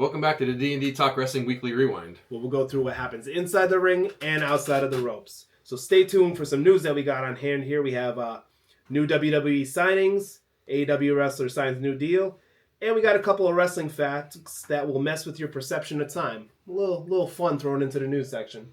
Welcome back to the D&D Talk Wrestling Weekly Rewind. Where we'll go through what happens inside the ring and outside of the ropes. So stay tuned for some news that we got on hand here. We have new WWE signings, AEW wrestler signs new deal, and we got a couple of wrestling facts that will mess with your perception of time. A little fun thrown into the news section.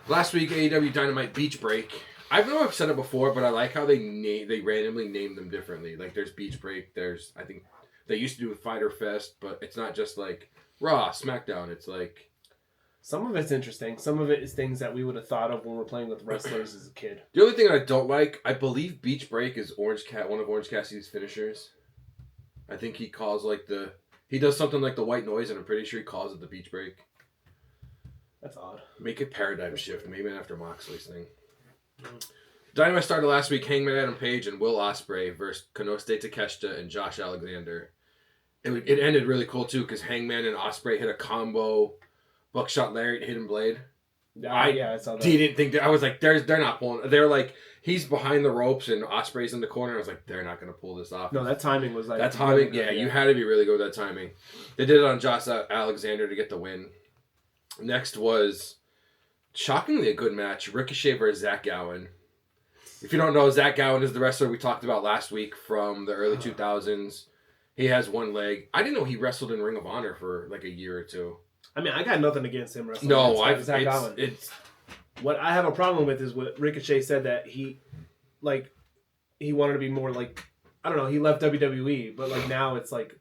Last week, AEW Dynamite Beach Break. I know I've said it before, but I like how they randomly name them differently. Like, there's Beach Break, I think they used to do Fighter Fest, but it's not just like Raw, SmackDown. It's like... Some of it's interesting. Some of it is things that we would have thought of when we're playing with wrestlers as a kid. The only thing I don't like, I believe Beach Break is one of Orange Cassidy's finishers. I think he calls he does something like the white noise, and I'm pretty sure he calls it the Beach Break. That's odd. Make it Paradigm Shift, maybe after Moxley's thing. Dynamite started last week. Hangman Adam Page and Will Ospreay versus Konosuke Takeshita and Josh Alexander. It ended really cool too because Hangman and Ospreay hit a combo, buckshot lariat, hidden blade. I saw that. Didn't think that. I was like, they're not pulling. They're like, he's behind the ropes and Ospreay's in the corner. I was like, they're not going to pull this off. No, that timing was like that timing. Yeah, you had to be really good with that timing. They did it on Josh Alexander to get the win. Next was, shockingly, a good match. Ricochet versus Zach Gowen. If you don't know, Zach Gowen is the wrestler we talked about last week from the early 2000s. He has one leg. I didn't know he wrestled in Ring of Honor for like a year or two. I mean, I got nothing against him wrestling. No, Zach Gowen. What I have a problem with is what Ricochet said that he wanted to be more like, I don't know, he left WWE, but like now it's like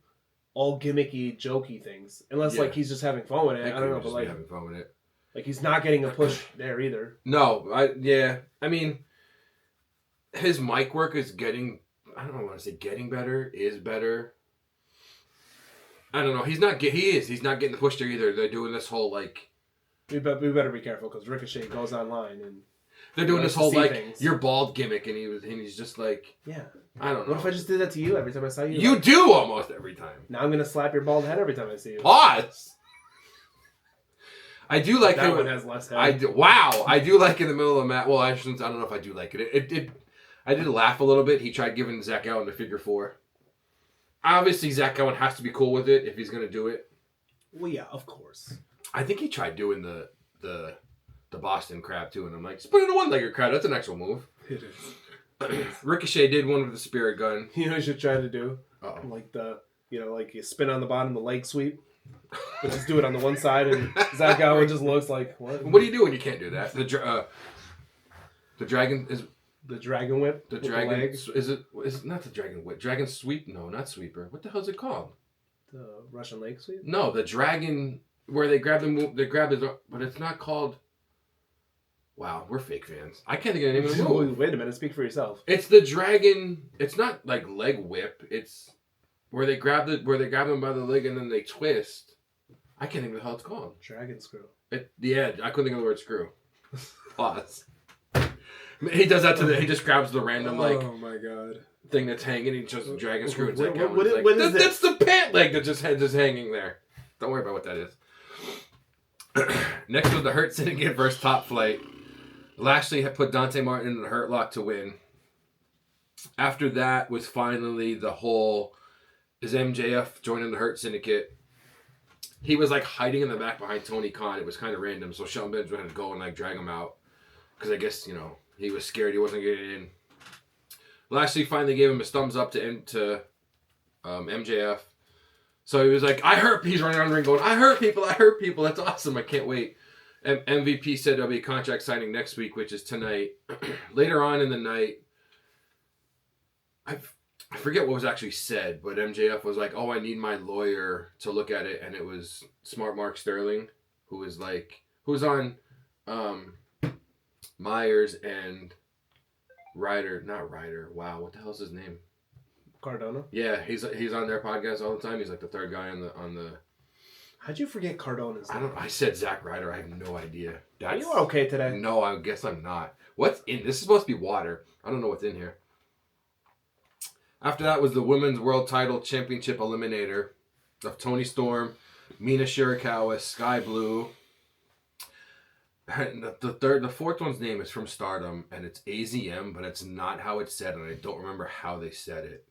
all gimmicky, jokey things. Unless like he's just having fun with it. I don't know, but like having fun with it. Like he's not getting a push there either. No, I mean, his mic work is getting. I don't know what to say. Getting better is better. I don't know. He's not getting the push there either. They're doing this whole like. We better be careful because Ricochet goes online and. They're doing this whole like things. You're bald gimmick, and he's just like. Yeah. I don't know. What if I just did that to you every time I saw you? You do almost every time. Now I'm gonna slap your bald head every time I see you. Pause. I do like that one has less head. Wow, I do like in the middle of a match. Well, I don't know if I do like it. I did laugh a little bit. He tried giving Zach Gowen the figure 4. Obviously, Zach Gowen has to be cool with it if he's gonna do it. Well, yeah, of course. I think he tried doing the Boston Crab too, and I'm like, just put it in a one-legged crab. That's an actual move. It is. Ricochet did one with the spirit gun. You know what you should try to do? Uh-oh. Like like you spin on the bottom, the leg sweep. But just do it on the one side, and Zach Gowen just looks like, what? What do you do when you can't do that? The dragon is... The dragon whip? The dragon... Is it not the dragon whip? Dragon sweep? No, not sweeper. What the hell is it called? The Russian leg sweep? No, the dragon... Where they grab the... But it's not called... Wow, we're fake fans. I can't think of the name of the move. Wait a minute, speak for yourself. It's the dragon... It's not like leg whip. It's where they grab them by the leg and then they twist. I can't think of the hell it's called. Dragon screw. I couldn't think of the word screw. Pause. He does that he just grabs the random oh my god thing that's hanging. He just dragon screw and that's the pant leg that just hanging there. Don't worry about what that is. Next was the Hurt Syndicate versus Top Flight. Lashley had put Dante Martin in the Hurt Lock to win. After that was finally the whole, is MJF joining the Hurt Syndicate? He was like hiding in the back behind Tony Khan. It was kind of random, so Shelton Benjamin had to go and like drag him out. Because I guess, he was scared he wasn't getting in. Lashley finally gave him his thumbs up to MJF. So he was like, he's running around the ring going, I hurt people, that's awesome, I can't wait. MVP said there'll be a contract signing next week, which is tonight. Later on in the night, I forget what was actually said, but MJF was like, I need my lawyer to look at it, and it was Smart Mark Sterling, who's on Myers and wow, what the hell's his name? Cardona? Yeah, he's on their podcast all the time. He's like the third guy on the How'd you forget Cardona's name? I said Zack Ryder. I have no idea. Are you okay today? No, I guess I'm not. What's in this? Is supposed to be water. I don't know what's in here. After that was the Women's World Title Championship Eliminator of Toni Storm, Mina Shirakawa, Sky Blue. And the fourth one's name is from Stardom, and it's AZM, but it's not how it's said, and I don't remember how they said it.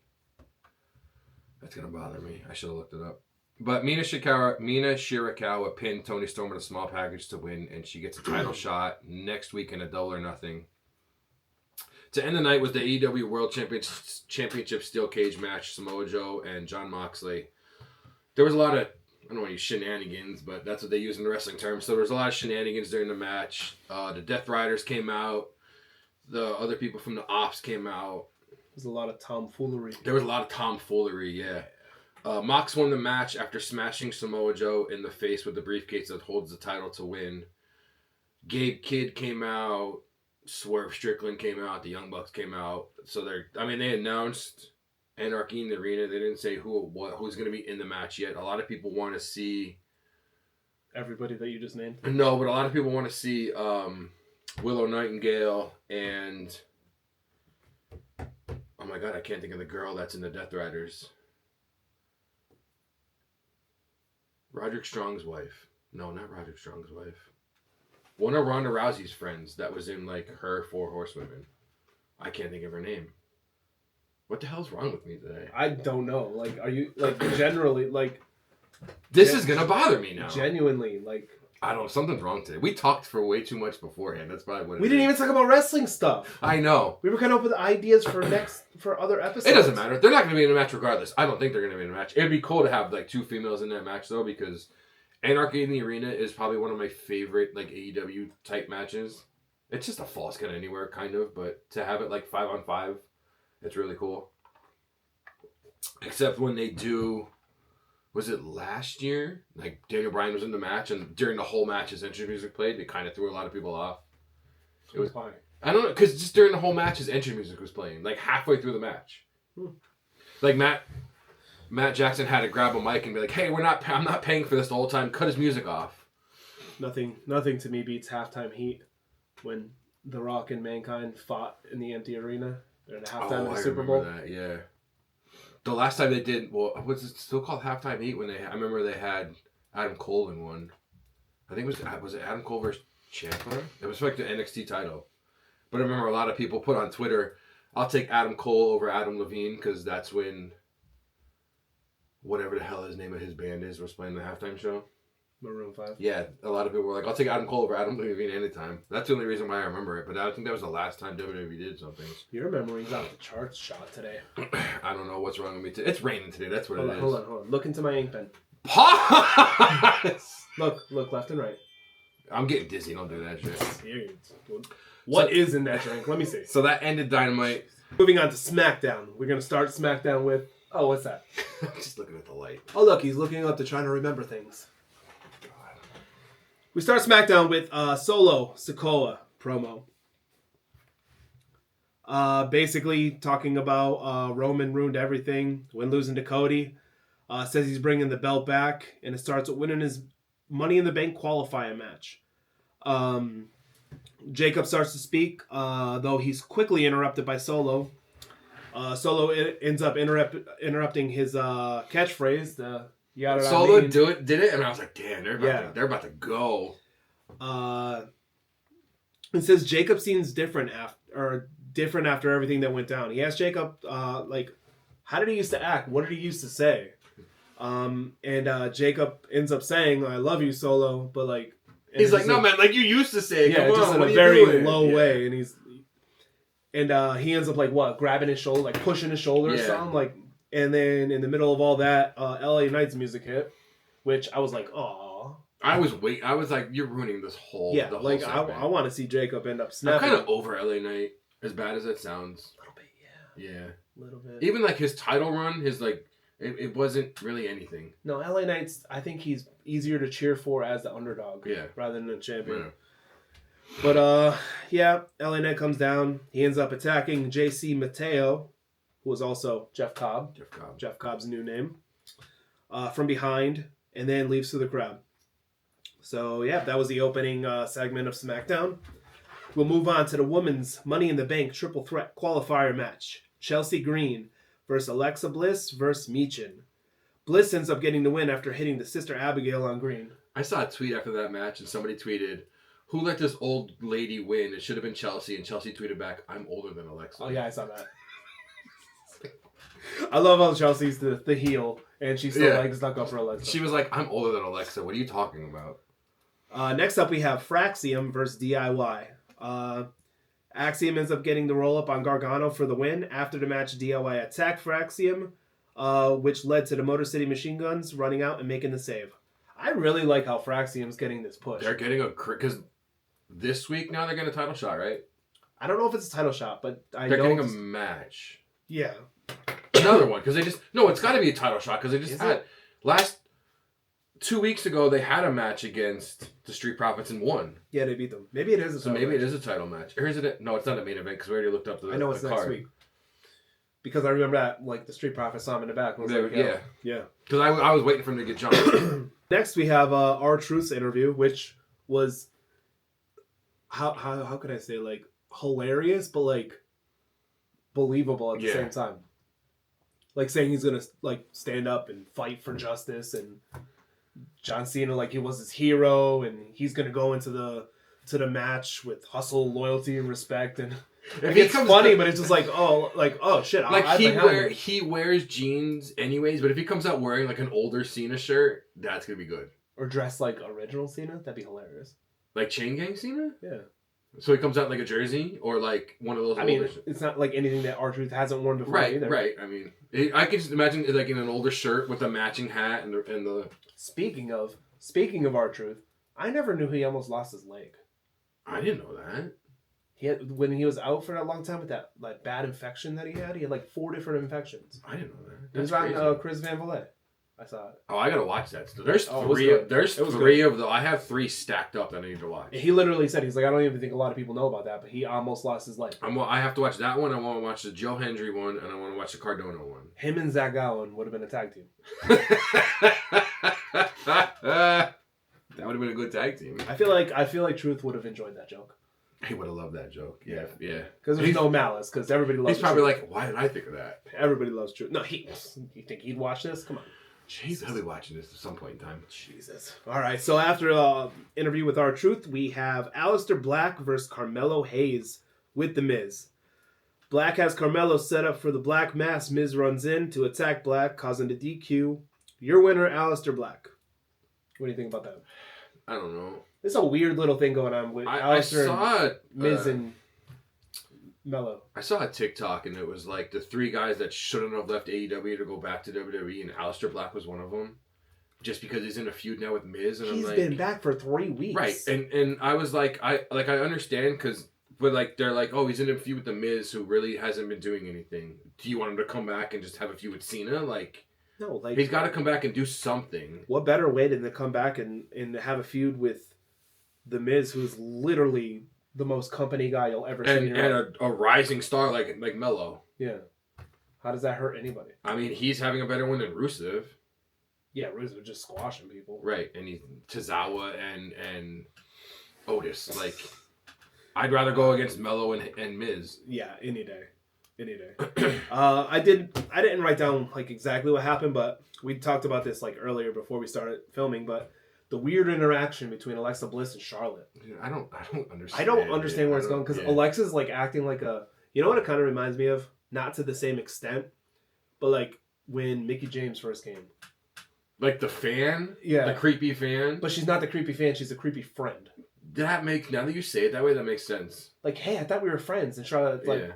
That's gonna bother me. I should have looked it up. But Mina Shirakawa pinned Toni Storm in a small package to win, and she gets a title shot next week in a Double or Nothing. To end the night was the AEW World Championship Steel Cage match, Samoa Joe and Jon Moxley. There was a lot of, I don't want to use shenanigans, but that's what they use in the wrestling term. So there was a lot of shenanigans during the match. The Death Riders came out. The other people from the Ops came out. There's a lot of tomfoolery. There was a lot of tomfoolery, yeah. Mox won the match after smashing Samoa Joe in the face with the briefcase that holds the title to win. Gabe Kidd came out. Swerve Strickland came out. The Young Bucks came out. So they announced Anarchy in the Arena. They didn't say who's going to be in the match yet. A lot of people want to see everybody that you just named. No, but a lot of people want to see Willow Nightingale and oh my god, I can't think of the girl that's in the Death Riders. Roderick Strong's wife. No, not Roderick Strong's wife. One of Ronda Rousey's friends that was in like her Four Horsewomen. I can't think of her name. What the hell's wrong with me today? I don't know. Like, are you like generally like? This is gonna bother me now. Genuinely, like. I don't know. Something's wrong today. We talked for way too much beforehand. That's probably what it is. We didn't even talk about wrestling stuff. I know. We were coming up with ideas for other episodes. It doesn't matter. They're not going to be in a match regardless. I don't think they're going to be in a match. It'd be cool to have like two females in that match though, because Anarchy in the Arena is probably one of my favorite like AEW type matches. It's just a false count anywhere kind of, but to have it like 5-on-5, it's really cool. Except when they do. Was it last year? Like, Daniel Bryan was in the match, and during the whole match, his entrance music played. It kind of threw a lot of people off. It was fine. I don't know, because just during the whole match, his entrance music was playing, like, halfway through the match. Like, Matt Jackson had to grab a mic and be like, hey, I'm not paying for this the whole time. Cut his music off. Nothing to me beats halftime heat when The Rock and Mankind fought in the empty arena during the halftime of the Super Bowl. That, yeah. The last time they did, well, was it still called Halftime Heat when I remember they had Adam Cole in one. I think was it Adam Cole versus Ciampa? It was like the NXT title. But I remember a lot of people put on Twitter, I'll take Adam Cole over Adam Levine because that's when whatever the hell his name of his band is was playing the halftime show. Maroon 5. Yeah, a lot of people were like, I'll take Adam Cole over Adam Levine anytime. That's the only reason why I remember it, but I think that was the last time WWE did something. Your memory's off the charts shot today. I don't know what's wrong with me today. It's raining today, that's what it is. Hold on. Look into my ink pen. Pause! Look left and right. I'm getting dizzy, don't do that shit. What is in that drink? Let me see. So that ended Dynamite. Moving on to SmackDown. We're going to start SmackDown with... Oh, what's that? I'm just looking at the light. Oh, look, he's looking up to try to remember things. We start SmackDown with Solo Sikoa promo. Basically talking about Roman ruined everything when losing to Cody. Says he's bringing the belt back, and it starts with winning his Money in the Bank qualifying match. Jacob starts to speak, though he's quickly interrupted by Solo. Solo ends up interrupting his catchphrase, Solo did it, and I was like, damn, they're about to go. It says Jacob seems different after everything that went down. He asked Jacob, how did he used to act? What did he used to say? And Jacob ends up saying, I love you, Solo, but like... He's like, no, man, like you used to say. Yeah, just in a very low way. And he ends up like, what, grabbing his shoulder, like pushing his shoulder or something, like... And then in the middle of all that, LA Knight's music hit, which I was like, "Aw." I was like, "You're ruining this whole." Yeah, like I want to see Jacob end up snapping. I'm kind of over LA Knight, as bad as that sounds. A little bit, yeah. Yeah, a little bit. Even like his title run, it wasn't really anything. No, LA Knight's. I think he's easier to cheer for as the underdog, rather than a champion. Yeah. But LA Knight comes down. He ends up attacking JC Mateo, who was also Jeff Cobb. Jeff Cobb's new name. From behind, and then leaves to the crowd. So, that was the opening segment of SmackDown. We'll move on to the women's Money in the Bank triple threat qualifier match. Chelsea Green versus Alexa Bliss versus Michin. Bliss ends up getting the win after hitting the Sister Abigail on green. I saw a tweet after that match, and somebody tweeted, "Who let this old lady win? It should have been Chelsea." And Chelsea tweeted back, "I'm older than Alexa." Oh yeah, I saw that. I love how Chelsea's the heel, and she's still like stuck up for Alexa. She was like, "I'm older than Alexa. What are you talking about?" Next up, we have Fraxium versus DIY. Axiom ends up getting the roll up on Gargano for the win. After the match, DIY attacked Fraxium, which led to the Motor City Machine Guns running out and making the save. I really like how Fraxium's getting this push. They're getting because this week now they're getting a title shot, right? I don't know if it's a title shot, but they're getting a match. Yeah. Another one because it's got to be a title shot because they just had last 2 weeks ago they had a match against the Street Profits and won. Yeah, they beat them. Maybe it is a title match. It is a title match. Or is it? No, it's not a main event because we already looked up the. I know it's the next card. week. Because I remember that, like, the Street Profits saw him in the back. And was like, yeah. Because I was waiting for him to get jumped. Next, we have R-Truth's interview, which was how could I say, like, hilarious, but like believable at the same time. Like saying he's gonna like stand up and fight for justice, and John Cena like he was his hero, and he's gonna go into the match with hustle, loyalty, and respect. And like, it's funny, but it's just like oh shit. Like he wears jeans anyways, but if he comes out wearing like an older Cena shirt, that's gonna be good. Or dressed like original Cena, that'd be hilarious. Like Chain Gang Cena? Yeah. So he comes out in like a jersey or like one of those. I mean, it's not like anything that R-Truth hasn't worn before either. Right. I mean, I can just imagine it like in an older shirt with a matching hat and the. Speaking of R-Truth, I never knew he almost lost his leg. I didn't know that. When he was out for that long time with that like bad infection that he had like 4 different infections. I didn't know that. It was on Chris Van Vliet. I saw it. Oh, I gotta watch that. There's three of them. I have 3 stacked up that I need to watch. He literally said, he's like, I don't even think a lot of people know about that, but he almost lost his leg. I have to watch that one. I want to watch the Joe Hendry one, and I want to watch the Cardona one. Him and Zach Gowen would have been a tag team. That would have been a good tag team. I feel like Truth would have enjoyed that joke. He would have loved that joke. Yeah. Because there's no malice. Because everybody loves. He's probably Truth. like, why did I think of that? Everybody loves Truth. No, you think he'd watch this? Come on. Jesus. He'll be watching this at some point in time. Jesus. All right. So after interview with R-Truth, we have Aleister Black versus Carmelo Hayes with The Miz. Black has Carmelo set up for the Black Mass. Miz runs in to attack Black, causing the DQ. Your winner, Aleister Black. What do you think about that? I don't know. It's a weird little thing going on with Aleister and Miz and Mello. I saw a TikTok, and it was like the 3 guys that shouldn't have left AEW to go back to WWE, and Aleister Black was one of them. Just because he's in a feud now with Miz, and he's I'm like, been back for 3 weeks, right? And I was like, I understand but like they're like, oh, he's in a feud with the Miz, who really hasn't been doing anything. Do you want him to come back and just have a feud with Cena? Like, no, like he's got to come back and do something. What better way than to come back and have a feud with the Miz, who's literally the most company guy you'll ever see, and a rising star like Mello. Yeah, how does that hurt anybody? I mean, he's having a better one than Rusev. Yeah, Rusev just squashing people. Right, and he's Tozawa and Otis. Like, I'd rather go against Mello and Miz. Yeah, any day. I didn't write down like exactly what happened, but we talked about this like earlier before we started filming. But the weird interaction between Alexa Bliss and Charlotte. I don't understand. I don't understand where it's going because Alexa's like acting like a. You know what it kind of reminds me of? Not to the same extent, but like when Mickie James first came. Like the fan? Yeah. The creepy fan? But she's not the creepy fan, she's a creepy friend. Now that you say it that way, that makes sense. Like, hey, I thought we were friends. And Charlotte's like,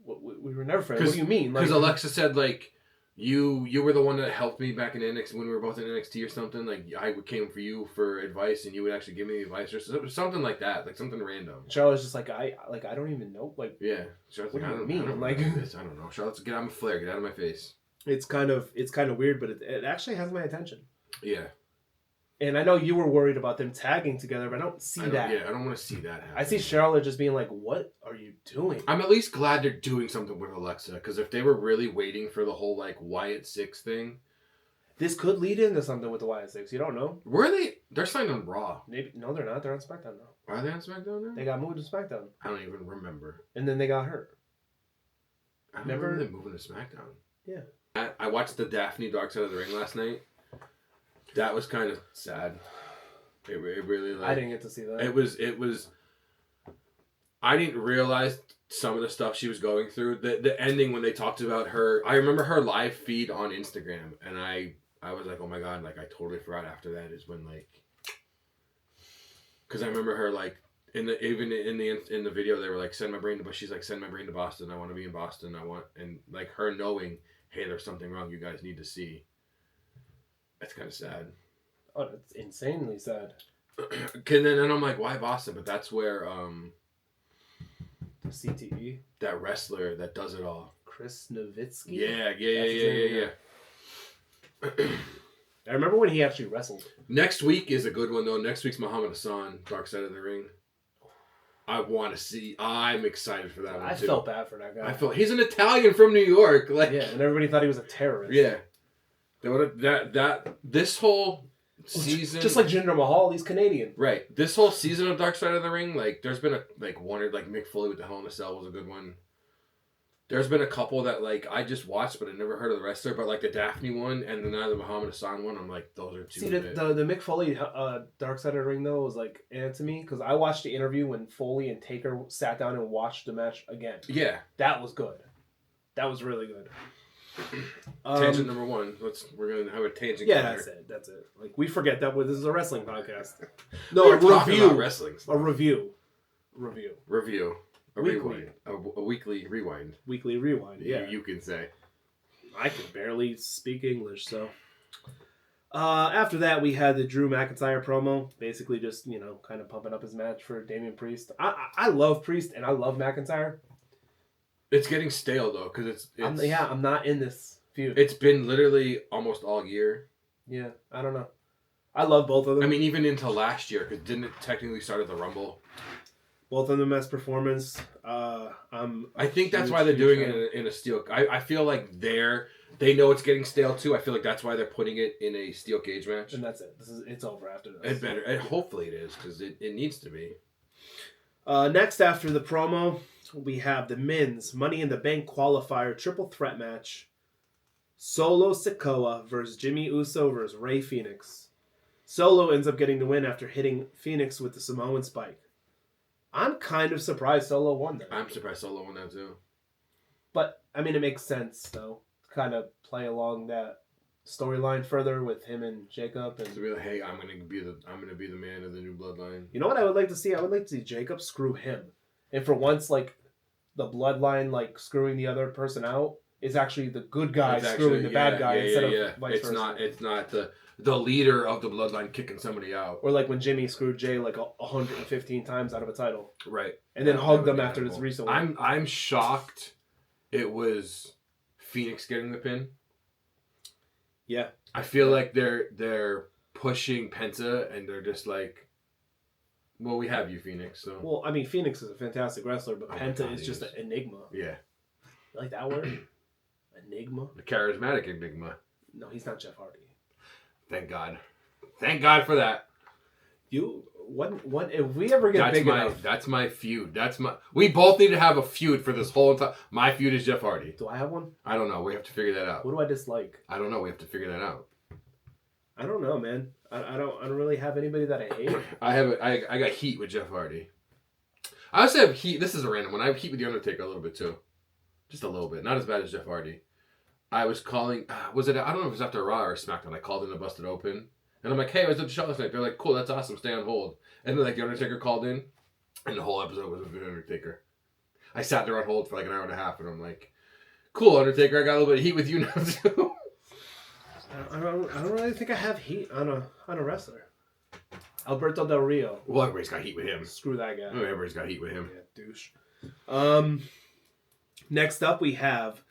we were never friends. What do you mean? Because Alexa said, like, you were the one that helped me back in NXT when we were both in NXT or something. Like, I came for you for advice and you would actually give me advice or something like that. Like, something random. Charlotte's just like, I don't even know. Like, yeah. Charlotte's what like, do you mean? I don't know. Charlotte's get out of my flare. Get out of my face. It's kind of weird, but it actually has my attention. Yeah. And I know you were worried about them tagging together, but I don't see that. Yeah, I don't want to see that happen. I see Charlotte just being like, what are you doing? I'm at least glad they're doing something with Alexa, because if they were really waiting for the whole, like, Wyatt 6 thing... This could lead into something with the Wyatt 6. You don't know. Were they? They're signed on Raw. Maybe. No, they're not. They're on SmackDown now. Are they on SmackDown now? They got moved to SmackDown. I don't even remember. And then they got hurt. I remember them moving to SmackDown. Yeah. I watched the Daphne Dark Side of the Ring last night. That was kind of sad. It really like. I didn't get to see that. It was. I didn't realize some of the stuff she was going through. The ending when they talked about her. I remember her live feed on Instagram, and I was like, oh my god, like I totally forgot. After that is when like, because I remember her like in the video they were like send my brain to, but she's like send my brain to Boston. I want to be in Boston. And like her knowing, hey, there's something wrong. You guys need to see. That's kind of sad. Oh, it's insanely sad. And then I'm like, why Boston? But that's where The CTE. that wrestler that does it all. Chris Nowitzki. Yeah. I remember when he actually wrestled. Next week is a good one though. Next week's Muhammad Hassan, Dark Side of the Ring. I want to see. I'm excited for that one too. I felt bad for that guy. He's an Italian from New York. Like yeah, and everybody thought he was a terrorist. Yeah. This whole season, just like Jinder Mahal, he's Canadian. Right. This whole season of Dark Side of the Ring, like there's been one or like Mick Foley with the Hell in a Cell was a good one. There's been a couple that like I just watched, but I never heard of the wrestler. But like the Daphne one and the Muhammad Hassan one, I'm like, those are two. See, the Mick Foley Dark Side of the Ring though was like to me because I watched the interview when Foley and Taker sat down and watched the match again. Yeah, that was good. That was really good. Tangent number one. We're gonna have a tangent. Yeah, that's it. Like we forget that this is a wrestling podcast. No, we're talking about wrestling. A review. A rewind. A weekly rewind. Weekly rewind. Yeah, you can say. I can barely speak English, so. After that, we had the Drew McIntyre promo, basically just kind of pumping up his match for Damian Priest. I love Priest and I love McIntyre. It's getting stale though, because I'm not in this feud. It's been literally almost all year. Yeah, I don't know. I love both of them. I mean, even into last year, because didn't it technically start at the Rumble? Both of them best performance. I think that's why they're doing it in a steel. I feel like they know it's getting stale too. I feel like that's why they're putting it in a steel cage match. And that's it. It's over after this. It better. And hopefully it is because it needs to be. Next, after the promo, we have the men's Money in the Bank qualifier triple threat match. Solo Sikoa versus Jimmy Uso versus Rey Fenix. Solo ends up getting the win after hitting Phoenix with the Samoan spike. I'm kind of surprised Solo won that. I'm surprised Solo won that too. But, I mean, it makes sense, though. To kind of play along that storyline further with him and Jacob. And to be like, hey, I'm gonna be the man of the new bloodline. You know what I would like to see? I would like to see Jacob screw him. And for once, like, the bloodline, like, screwing the other person out is actually the good guy screwing the bad guy instead of vice versa. It's not the leader of the bloodline kicking somebody out. Or like when Jimmy screwed Jay like 115 times out of a title. Right. And then hugged them after this recent one. I'm shocked it was Phoenix getting the pin. Yeah. I feel like they're pushing Penta and they're just like, well, we have you, Phoenix. So. Well, I mean, Phoenix is a fantastic wrestler, but Penta is just an enigma. Yeah. You like that word? Enigma? The charismatic enigma. No, he's not Jeff Hardy. Thank God. Thank God for that. If we ever get big enough. That's my feud. We both need to have a feud for this whole entire. My feud is Jeff Hardy. Do I have one? I don't know. We have to figure that out. What do I dislike? I don't know. We have to figure that out. I don't know, man. I don't really have anybody that I hate. I got heat with Jeff Hardy. I also have heat. This is a random one. I have heat with The Undertaker a little bit too. Just a little bit. Not as bad as Jeff Hardy. I was calling, I don't know if it was after Raw or SmackDown. I called in to Busted Open. And I'm like, hey, I was at the show last night. They're like, cool, that's awesome. Stay on hold. And then like The Undertaker called in. And the whole episode was with The Undertaker. I sat there on hold for like an hour and a half. And I'm like, cool, Undertaker. I got a little bit of heat with you now too. I don't really think I have heat on a wrestler. Alberto Del Rio. Well, everybody's got heat with him. Screw that guy. Oh, everybody's got heat with him. Yeah, douche. Next up we have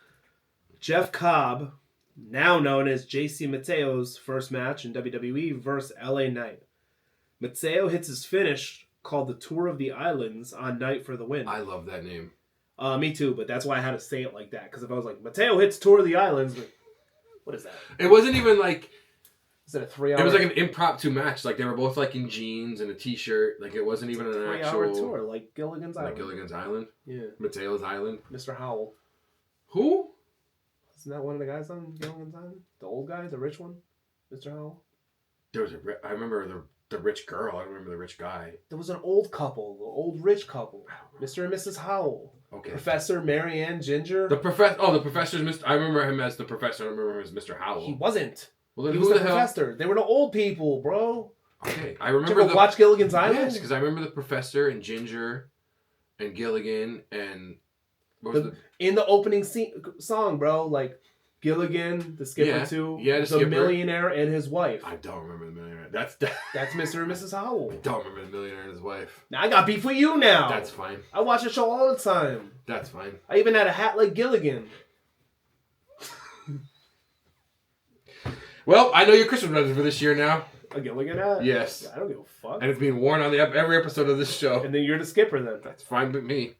Jeff Cobb, now known as JC Mateo's first match in WWE versus LA Knight. Mateo hits his finish called the Tour of the Islands on Knight for the win. I love that name. Me too, but that's why I had to say it like that. Because if I was like, Mateo hits Tour of the Islands, like, what is that? It wasn't even like... Is it a 3 hour? It was like an impromptu match. Like they were both like in jeans and a t-shirt. Like it wasn't even an actual... 3 hour tour, like Gilligan's Island. Like Gilligan's Island? Yeah. Mateo's Island? Mr. Howell. Who? Isn't that one of the guys on Gilligan's Island? The old guy, the rich one, Mr. Howell. There was I remember the rich girl. I don't remember the rich guy. There was an old couple, the old rich couple, Mr. and Mrs. Howell. Okay. Professor Marianne Ginger. The professor's Mr. I remember him as the professor. I remember him as Mr. Howell. He wasn't. Well, then He who was the the hell? professor. They were the old people, bro. Okay, I Did you remember ever watch Gilligan's Island? Yes, because I remember the professor and Ginger, and Gilligan and what was in the opening song, bro, like Gilligan, the skipper too, the the skipper. millionaire and his wife. I don't remember the millionaire. That's Mr. and Mrs. Howell. I don't remember the millionaire and his wife. Now I got beef with you now. That's fine. I watch the show all the time. That's fine. I even had a hat like Gilligan. Well, I know your Christmas present for this year now. A Gilligan hat? Yes. Yeah, I don't give a fuck. And it's being worn on every episode of this show. And then you're the skipper then. That's fine with me.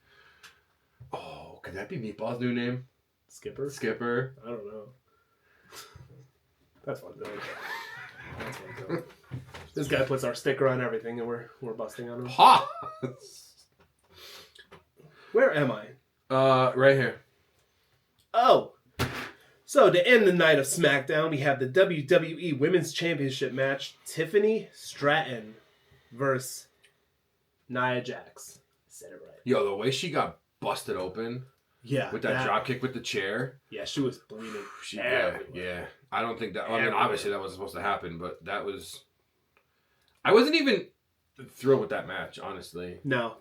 Oh, could that be Meatball's new name? Skipper? Skipper. I don't know. That's fun though. That's fun though. This guy puts our sticker on everything and we're busting on him. Ha! Where am I? Right here. Oh. So to end the night of SmackDown, we have the WWE Women's Championship match. Tiffany Stratton versus Nia Jax. Said it right. Yo, the way she got busted open. Yeah. With that drop kick with the chair. Yeah, she was bleeding. Yeah. I don't think that... I mean, obviously that wasn't supposed to happen, but that was... I wasn't even thrilled with that match, honestly. No.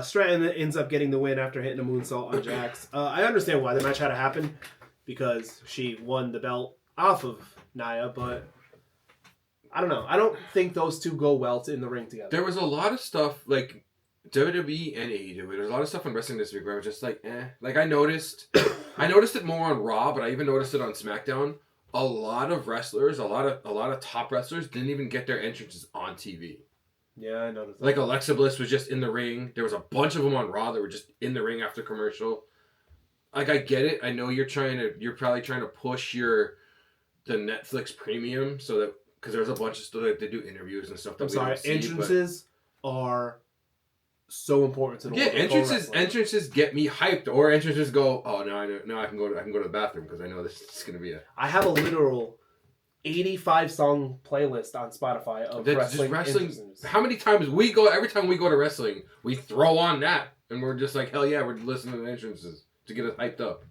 Stratton ends up getting the win after hitting a moonsault on Jax. I understand why the match had to happen, because she won the belt off of Nia, but I don't know. I don't think those two go well in the ring together. There was a lot of stuff, like, WWE and AEW, there's a lot of stuff on wrestling this week where I was just like, eh. Like, I noticed it more on Raw, but I even noticed it on SmackDown. A lot of wrestlers, a lot of top wrestlers didn't even get their entrances on TV. Yeah, I noticed that. Like, Alexa Bliss was just in the ring. There was a bunch of them on Raw that were just in the ring after commercial. Like, I get it. I know you're probably trying to push the Netflix premium, so that, because there's a bunch of stuff that they do interviews and stuff that don't see, entrances are so important to the world. Entrances get me hyped, or entrances go, oh no, I know, now I can go to the bathroom because I know this is gonna be I have a literal 85 song playlist on Spotify of wrestling. How many times every time we go to wrestling, we throw on that and we're just like, hell yeah, we're listening to the entrances to get us hyped up.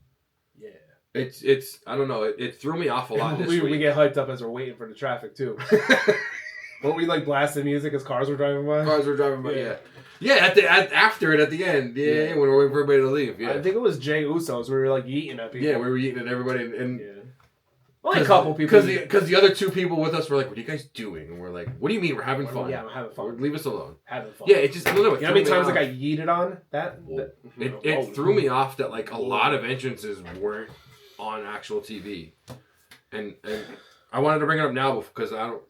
Yeah. It's I don't know, it threw me off a lot this week. We get hyped up as we're waiting for the traffic too. Weren't we like blasting music as cars were driving by? Yeah. Yeah, after it at the end. Yeah, when we're waiting for everybody to leave. Yeah. I think it was Jay Usos. We were like yeeting at people. Yeah, we were yeeting at everybody, and only a couple people. Because the other two people with us were like, "What are you guys doing?" And we're like, "What do you mean we're having fun?" Yeah, I'm having fun. Leave us alone. Having fun. Yeah, it just I don't know. You know how many times I got yeeted on that? It threw me off that like a lot of entrances weren't on actual TV, and I wanted to bring it up now because I don't.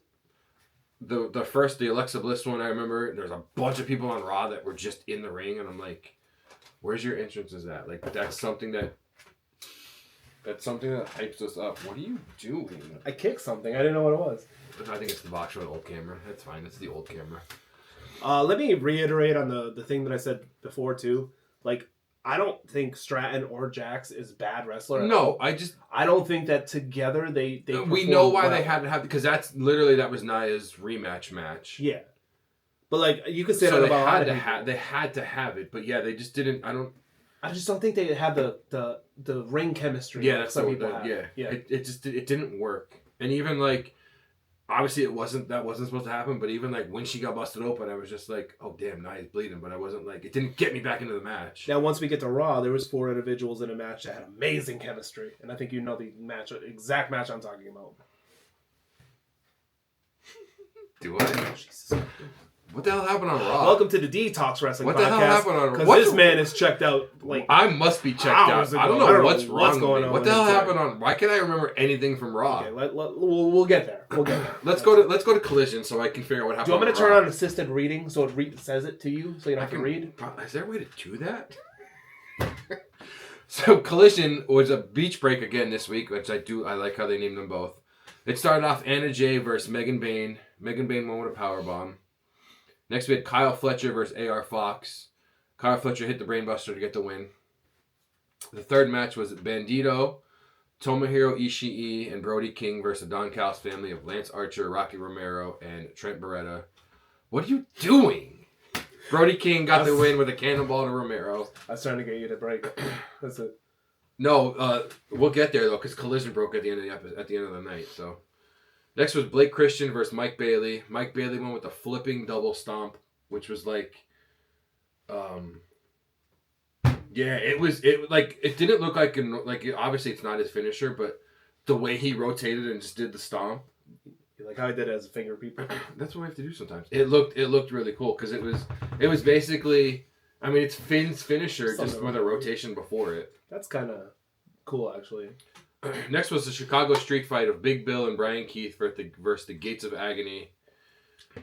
The Alexa Bliss one, I remember there's a bunch of people on Raw that were just in the ring, and I'm like, where's your entrances at? Like, that's something that hypes us up. What are you doing? I kicked something. I didn't know what it was. I think it's the box show old camera. That's fine. It's the old camera. Let me reiterate on the thing that I said before too. Like, I don't think Stratton or Jax is a bad wrestler. No, I don't think that together they we know why they had to have, because that was Nia's rematch match. Yeah, but like you could say so that they about they had to have it, but yeah, they just didn't. I just don't think they had the ring chemistry. Yeah, like that's some people have. Yeah. It didn't work, and even like. Obviously, that wasn't supposed to happen, but even like when she got busted open, I was just like, "Oh damn, Nia's bleeding," but I wasn't like, it didn't get me back into the match. Now, once we get to Raw, there was 4 individuals in a match that had amazing chemistry, and I think you know the exact match I'm talking about. Do I? Jesus. What the hell happened on Raw? Welcome to the Detox Wrestling Podcast. What the hell happened on Raw? Because this man is checked out like I must be checked out. I don't know what's wrong with me. What the hell happened on? Why can't I remember anything from Raw? Okay, we'll get there. Let's go to Collision so I can figure out what happened. Do you want me to turn on assisted reading so it says it to you so you don't have to read? Is there a way to do that? So Collision was a beach break again this week, which I like how they named them both. It started off Anna Jay versus Megan Bayne. Megan Bayne won with a powerbomb. Next, we had Kyle Fletcher versus AR Fox. Kyle Fletcher hit the Brainbuster to get the win. The third match was Bandito Tomohiro Ishii and Brody King versus the Don Callis family of Lance Archer, Rocky Romero, and Trent Beretta. What are you doing? Brody King got the win with a cannonball to Romero. I was trying to get you to break. That's it. No, we'll get there though, because Collision broke at the end of the night. So next was Blake Christian versus Mike Bailey. Mike Bailey went with a flipping double stomp, which was like, yeah, it didn't look like obviously it's not his finisher, but the way he rotated and just did the stomp. You like how I did it as a finger people? That's what we have to do sometimes. It looked really cool because it was basically, I mean, it's Finn's finisher just with a rotation before it. That's kind of cool, actually. Next was the Chicago Street Fight of Big Bill and Brian Keith versus the Gates of Agony,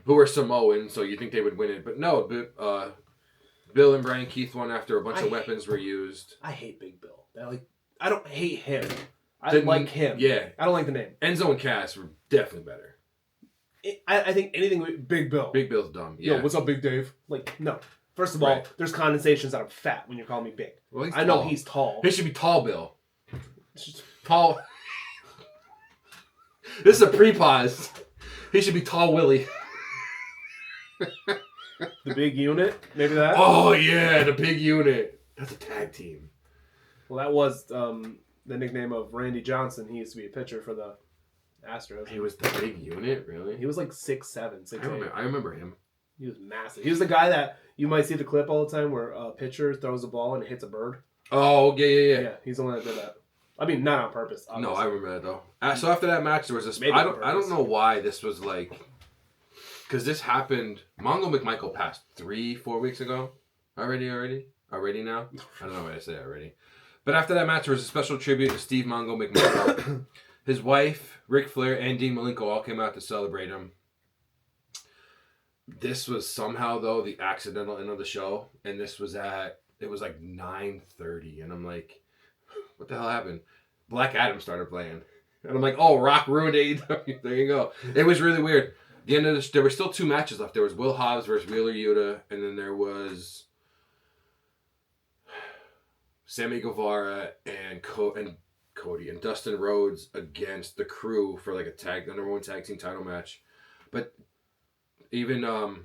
who were Samoan, so you think they would win it, but no. Bill and Brian Keith won after a bunch of weapons were used. I hate Big Bill. I don't hate him. I like him. Yeah. I don't like the name. Enzo and Cass were definitely better. I think anything with Big Bill. Big Bill's dumb. Yeah. Yo, what's up, Big Dave? Like, no. First of all, there's condensations that I'm fat when you're calling me big. Well, I know he's tall. He should be Tall Bill. Tall. This is a pre-pause. He should be Tall Willie. The big unit? Maybe that? Oh, yeah, the big unit. That's a tag team. Well, that was the nickname of Randy Johnson. He used to be a pitcher for the Astros. He was the big unit, really? He was like 6'7", 6'8". I remember him. He was massive. He was the guy that you might see the clip all the time where a pitcher throws a ball and it hits a bird. Oh, yeah. Yeah, he's the one that did that. I mean, not on purpose. Obviously. No, I remember that, though. So after that match, there was this... I don't know why this was like... Because this happened... Mongo McMichael passed 3-4 weeks ago. Already now? I don't know why I say already. But after that match, there was a special tribute to Steve Mongo McMichael. His wife, Ric Flair, and Dean Malenko all came out to celebrate him. This was somehow, though, the accidental end of the show. And this was it was like 9:30. And I'm like, what the hell happened? Black Adam started playing. And I'm like, oh, Rock ruined AEW. There you go. It was really weird. The end of there were still 2 matches left. There was Will Hobbs versus Wheeler Yuta. And then there was Sammy Guevara and Cody and Dustin Rhodes against the Crew for like the number 1 tag team title match. But even the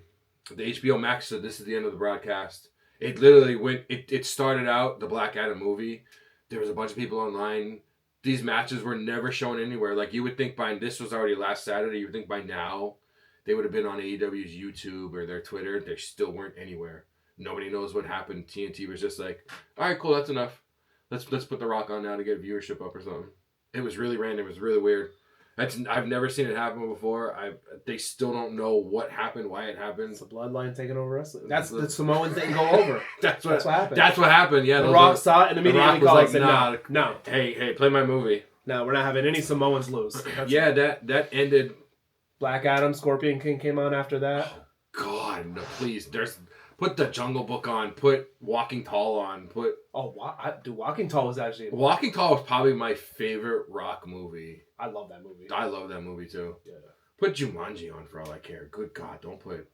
HBO Max said this is the end of the broadcast. It literally went. It started out the Black Adam movie. There was a bunch of people online. These matches were never shown anywhere. Like you would think this was already last Saturday. You would think by now they would have been on AEW's YouTube or their Twitter. They still weren't anywhere. Nobody knows what happened. TNT was just like, all right, cool, that's enough. Let's put The Rock on now to get viewership up or something. It was really random. It was really weird. I've never seen it happen before. They still don't know what happened, why it happened. It's the bloodline taking over wrestling. That's the Samoans didn't go over. That's what happened. That's what happened. Yeah, The Rock saw it and immediately called and said, no. Hey, play my movie. No, we're not having any Samoans lose. That ended. Black Adam, Scorpion King came on after that. Oh God, no, please. Put the Jungle Book on. Put Walking Tall on. Walking Tall was actually... Walking Tall was probably my favorite Rock movie. I love that movie. I love that movie too. Yeah. Put Jumanji on for all I care. Good God, don't put...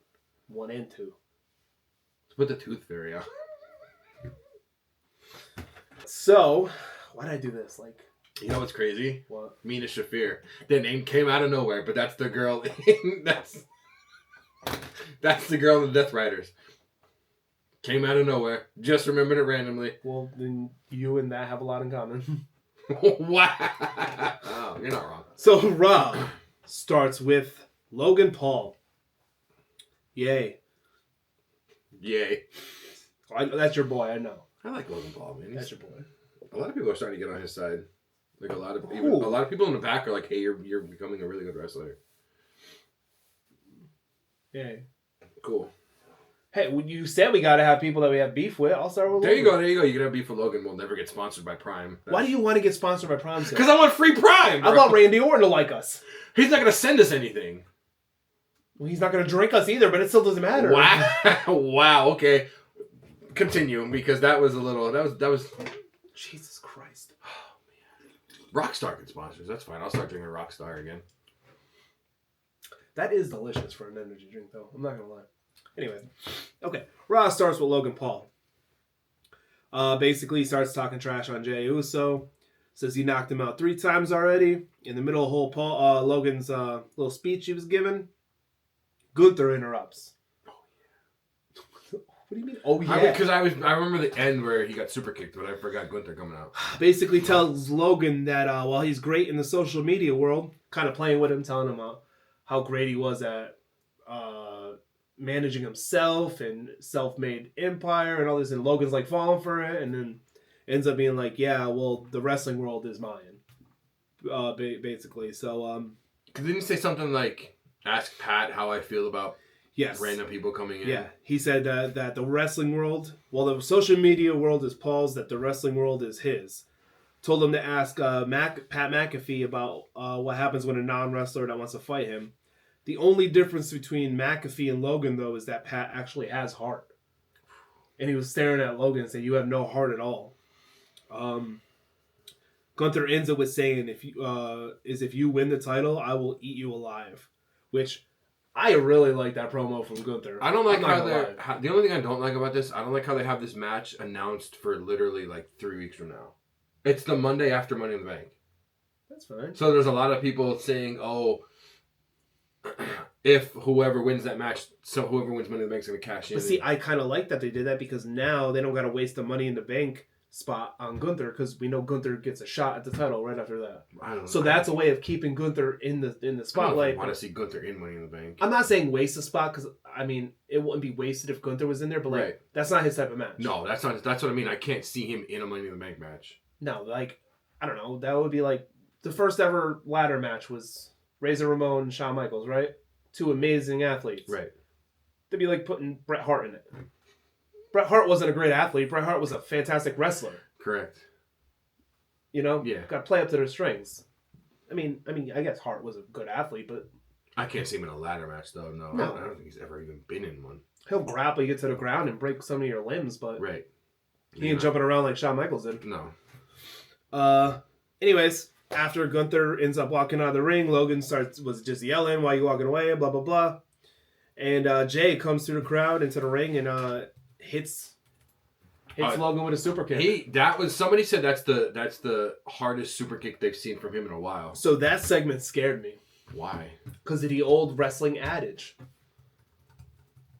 1 and 2. Let's put the Tooth Fairy on. So, why did I do this? Like... You know what's crazy? What? Mina Shafir. The name came out of nowhere, but that's the girl... that's the girl in the Death Riders. Came out of nowhere. Just remembered it randomly. Well, then you and that have a lot in common. Wow. Oh, you're not wrong. So Raw starts with Logan Paul. Yay. That's your boy, I know. I like Logan Paul, man. That's your boy. A lot of people are starting to get on his side. Like a lot of people in the back are like, "Hey, you're becoming a really good wrestler." Yay. Cool. Hey, you said we got to have people that we have beef with. I'll start with Logan. There you go. You can have beef with Logan. We'll never get sponsored by Prime. Why do you want to get sponsored by Prime? Because I want free Prime. I want Randy Orton to like us. He's not going to send us anything. Well, he's not going to drink us either, but it still doesn't matter. Wow. Okay. Continue, because that was a little... That was... Jesus Christ. Oh, man. Rockstar can sponsor us. That's fine. I'll start drinking Rockstar again. That is delicious for an energy drink, though. I'm not going to lie. Anyway, okay. Raw starts with Logan Paul. Basically, he starts talking trash on Jey Uso. Says he knocked him out 3 times already. In the middle of whole Logan's little speech he was giving, Gunther interrupts. What do you mean? Oh yeah. Because I remember the end where he got super kicked, but I forgot Gunther coming out. Basically tells Logan that while he's great in the social media world, kind of playing with him, telling him how great he was at managing himself and self-made empire and all this, and Logan's like falling for it, and then ends up being like, yeah, well, the wrestling world is mine, basically. So, didn't he say something like, ask Pat how I feel about random people coming in? Yeah, he said that the wrestling world, well, the social media world is Paul's, that the wrestling world is his. Told him to ask Pat McAfee about what happens when a non-wrestler that wants to fight him. The only difference between McAfee and Logan, though, is that Pat actually has heart. And he was staring at Logan and saying, you have no heart at all. Gunther ends up with saying, if you win the title, I will eat you alive. Which, I really like that promo from Gunther. I don't like the only thing I don't like about this, I don't like how they have this match announced for literally like 3 weeks from now. It's the Monday after Money in the Bank. That's fine. So there's a lot of people saying, oh, if whoever wins that match, so whoever wins Money in the Bank is going to cash in. But see, I kind of like that they did that, because now they don't got to waste the Money in the Bank spot on Gunther, because we know Gunther gets a shot at the title right after that. I don't know. So that's a way of keeping Gunther in the spotlight. I want to see Gunther in Money in the Bank. I'm not saying waste the spot, because I mean it wouldn't be wasted if Gunther was in there, but like that's not his type of match. No, that's not. That's what I mean. I can't see him in a Money in the Bank match. No, like I don't know. That would be like the first ever ladder match was Razor Ramon and Shawn Michaels, right? 2 amazing athletes. Right. They'd be like putting Bret Hart in it. Bret Hart wasn't a great athlete. Bret Hart was a fantastic wrestler. Correct. You know? Yeah. Got to play up to their strengths. I mean, I guess Hart was a good athlete, but I can't see him in a ladder match, though. No. I don't think he's ever even been in one. He'll grapple you to the ground and break some of your limbs, but right. He ain't jumping around like Shawn Michaels did. No. Anyways, after Gunther ends up walking out of the ring, Logan was just yelling, "Why are you walking away?" Blah blah blah. And Jay comes through the crowd into the ring and hits Logan with a super kick. Somebody said that's the hardest super kick they've seen from him in a while. So that segment scared me. Why? Because of the old wrestling adage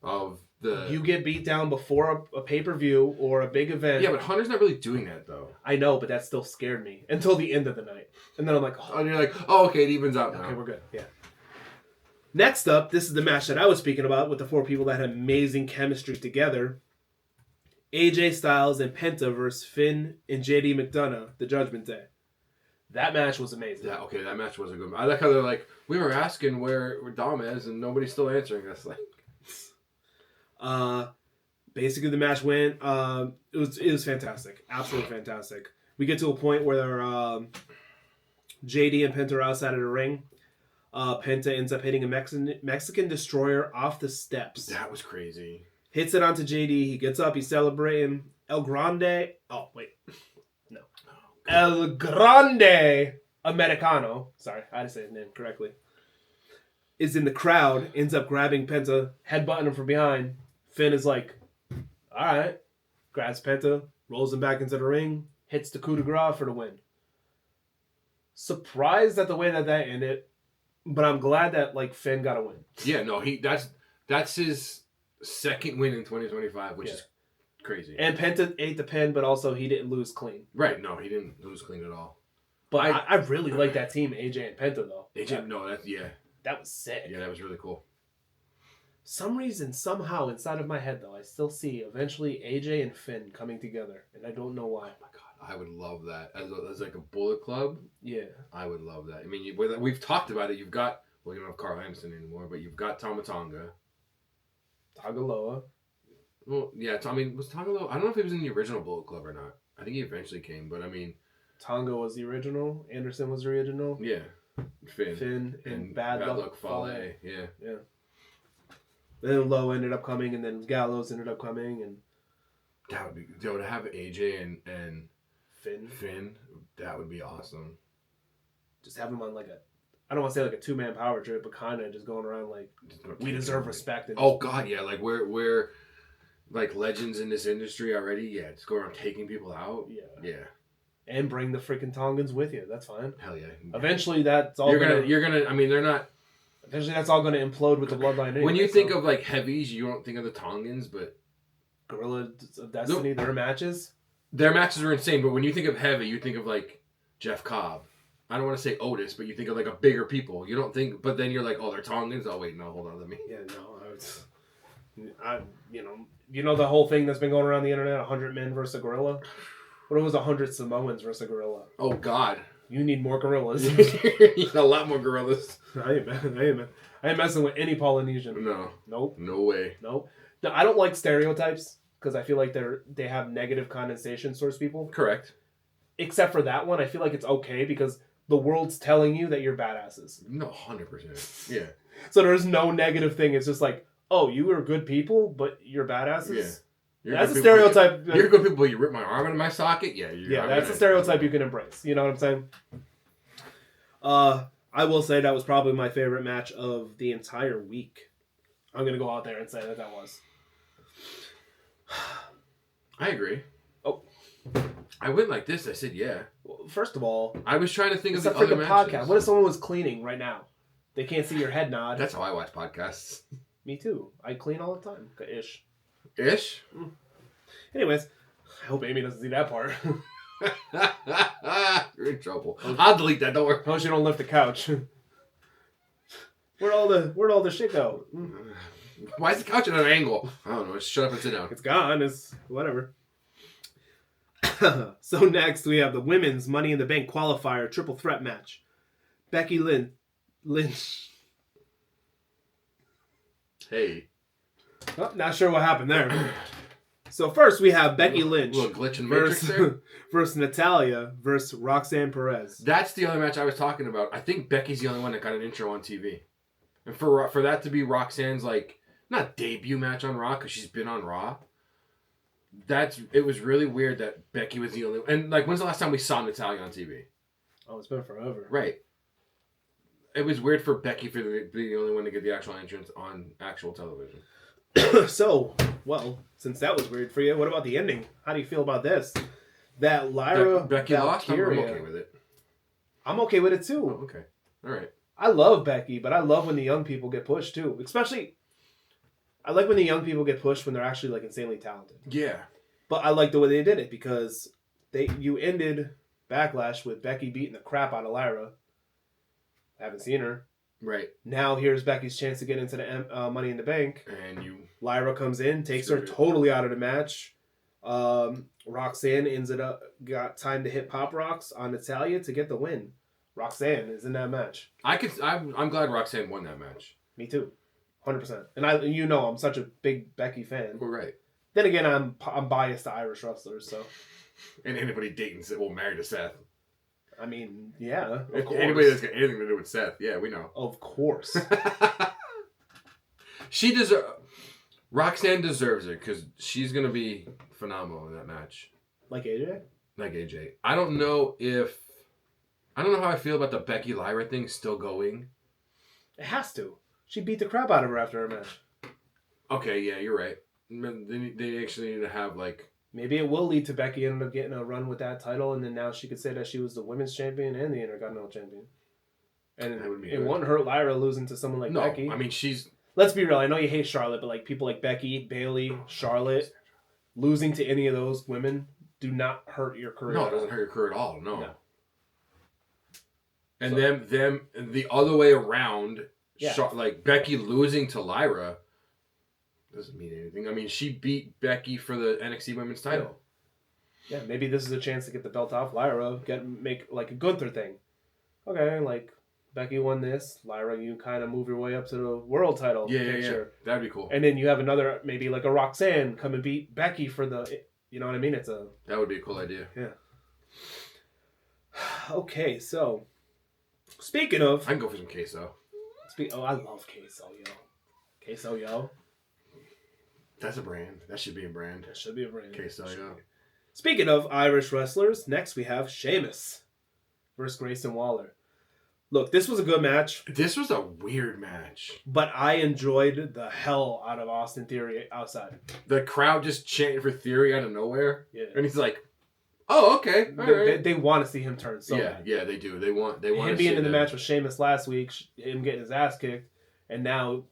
of you get beat down before a pay-per-view or a big event. Yeah, but Hunter's not really doing that though. I know, but that still scared me until the end of the night, and then I'm like, oh, and you're like, oh, okay, it evens out now. Okay, we're good. Yeah. Next up, this is the match that I was speaking about with the 4 people that had amazing chemistry together. AJ Styles and Penta versus Finn and JD McDonough, the Judgment Day. That match was amazing. Yeah, okay, that match was a good match. I like how they're like, we were asking where Dom is, and nobody's still answering us. Like, basically the match went. It was fantastic, absolutely fantastic. We get to a point where JD and Penta are outside of the ring. Penta ends up hitting a Mexican destroyer off the steps. That was crazy. Hits it onto JD. He gets up. He's celebrating. El Grande. Oh, wait. No. El Grande Americano. Sorry, I had to say his name correctly. Is in the crowd. Ends up grabbing Penta. Headbutting him from behind. Finn is like, all right. Grabs Penta. Rolls him back into the ring. Hits the coup de grace for the win. Surprised at the way that ended. But I'm glad that Finn got a win. Yeah, no, that's his second win in 2025, which is crazy. And Penta ate the pin, but also he didn't lose clean. Right, no, he didn't lose clean at all. But I really like that team, AJ and Penta, though. That was sick. Yeah, that was really cool. Some reason, somehow, inside of my head, though, I still see eventually AJ and Finn coming together, and I don't know why. Oh my god, I would love that as like a Bullet Club. Yeah, I would love that. I mean, we've talked about it. You've got you don't have Carl Anderson anymore, but you've got Tama Tonga. Tagaloa. Well, yeah. I mean, was Tagaloa? I don't know if he was in the original Bullet Club or not. I think he eventually came, but I mean, Tonga was the original. Anderson was the original. Yeah, Finn and Bad Luck Fale. Yeah. Then Lowe ended up coming, and then Gallows ended up coming, and that would be to have AJ and Finn. That would be awesome. Just have him on I don't want to say a 2-man power trip, but kind of just going around we deserve respect. Oh god, yeah, we're legends in this industry already. Yeah, just go around taking people out. Yeah. And bring the freaking Tongans with you. That's fine. Hell yeah. Eventually, that's all. You're gonna. I mean, they're not. Eventually, that's all gonna implode with the bloodline. Anyway, When you think of like heavies, you don't think of the Tongans, but Gorilla of Destiny, their matches. Their matches are insane. But when you think of heavy, you think of like Jeff Cobb. I don't want to say Otis, but you think of like a bigger people. You don't think, but then you're like, oh, they're Tongans. Oh wait, no, hold on, let me. Yeah, no, you know the whole thing that's been going around the internet: 100 men versus a gorilla. What if it was 100 Samoans versus a gorilla? Oh God, you need more gorillas. You need a lot more gorillas. I ain't messing with any Polynesian. No. Nope. No way. Nope. No, I don't like stereotypes because I feel like they have negative connotations towards people. Correct. Except for that one, I feel like it's okay because the world's telling you that you're badasses. No, 100%. Yeah. So there's no negative thing. It's just like, oh, you are good people, but you're badasses. Yeah. That's a stereotype. You're good people, but you rip my arm out of my socket? Yeah. That's a stereotype you can embrace. You know what I'm saying? I will say that was probably my favorite match of the entire week. I'm going to go out there and say that was. I agree. Oh. I went like this. I said, yeah. Well, first of all, I was trying to think of the for other the matches. podcast. What if someone was cleaning right now? They can't see your head nod. That's how I watch podcasts. Me too. I clean all the time. Ish. Ish? Anyways, I hope Amy doesn't see that part. You're in trouble. I'll delete that. Don't worry. Hope you don't lift the couch. Where'd all the shit go? Why is the couch at an angle? I don't know. Just shut up and sit down. It's gone. It's whatever. So next we have the women's Money in the Bank qualifier triple threat match. Becky Lynch. Hey. Oh, not sure what happened there. So first we have Becky Lynch little glitch in Matrix there. versus Natalia versus Roxanne Perez. That's the other match I was talking about. I think Becky's the only one that got an intro on TV. And for that to be Roxanne's, like, not debut match on Raw, because she's been on Raw, it was really weird that Becky was the only one. And, like, when's the last time we saw Natalia on TV? Oh, it's been forever. Right. It was weird for Becky to be the only one to get the actual entrance on actual television. So, well, since that was weird for you, what about the ending? How do you feel about this? That Lyra Becky lost? I'm okay with it. I'm okay with it too. Oh, okay. All right. I love Becky, but I love when the young people get pushed too. Especially, I like when the young people get pushed when they're actually like insanely talented. Yeah. But I like the way they did it because you ended Backlash with Becky beating the crap out of Lyra. I haven't seen her. Right. Now here's Becky's chance to get into the Money in the Bank. And Lyra comes in, takes her totally out of the match. Roxanne got time to hit Pop Rocks on Natalia to get the win. Roxanne is in that match. I'm glad Roxanne won that match. Me too, 100%. And I'm such a big Becky fan. We're right. Then again, I'm biased to Irish wrestlers, so. And anybody dating will marry to Seth. I mean, yeah. Of course. Anybody that's got anything to do with Seth, yeah, we know. Of course. Roxanne deserves it because she's gonna be phenomenal in that match. Like AJ? Like AJ. I don't know how I feel about the Becky Lyra thing still going. It has to. She beat the crap out of her after her match. Okay, yeah, you're right. They actually need to have like. Maybe it will lead to Becky ending up getting a run with that title, and then now she could say that she was the women's champion and the Intercontinental champion. And it wouldn't hurt Lyra losing to someone like Becky. I mean, she's. Let's be real. I know you hate Charlotte, but like people like Becky, Bayley, Charlotte, losing to any of those women do not hurt your career. No, it doesn't hurt your career at all. No. And them the other way around. Yeah. Like Becky losing to Lyra doesn't mean anything. I mean, she beat Becky for the NXT Women's title. Yeah, maybe this is a chance to get the belt off Lyra, make like a Gunther thing. Okay, like Becky won this, Lyra, you kind of move your way up to the world title picture. Yeah, that'd be cool. And then you have another, maybe like a Roxanne come and beat Becky for the, you know what I mean? That would be a cool idea. Yeah. Okay, so speaking of, I can go for some queso. I love queso, yo. Queso, yo. That's a brand. That should be a brand. That should be a brand. Queso, yo. Speaking of Irish wrestlers, next we have Sheamus versus Grayson Waller. Look, this was a good match. This was a weird match. But I enjoyed the hell out of Austin Theory outside. The crowd just chanting for Theory out of nowhere. Yeah. And he's like, Oh, okay. All right. They want to see him turn. So yeah, they do. They want him being in the match with Sheamus last week, him getting his ass kicked, and now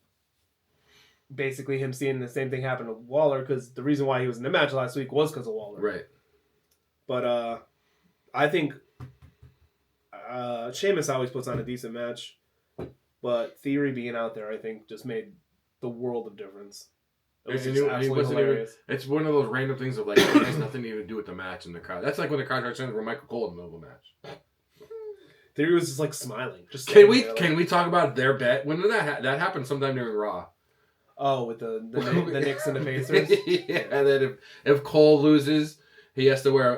basically him seeing the same thing happen to Waller, because the reason why he was in the match last week was because of Waller. Right. But I think Sheamus always puts on a decent match, but Theory being out there, I think, just made the world of difference. It was just absolutely hilarious. It's one of those random things of like, it has nothing to even do with the match and the crowd. That's like when the crowd starts saying, Michael Cole in the middle of the match. Theory was just like smiling. Just can we talk about their bet? When did that that happened? Sometime during Raw. Oh, with the Knicks and the Pacers. Yeah, and then if Cole loses, he has to wear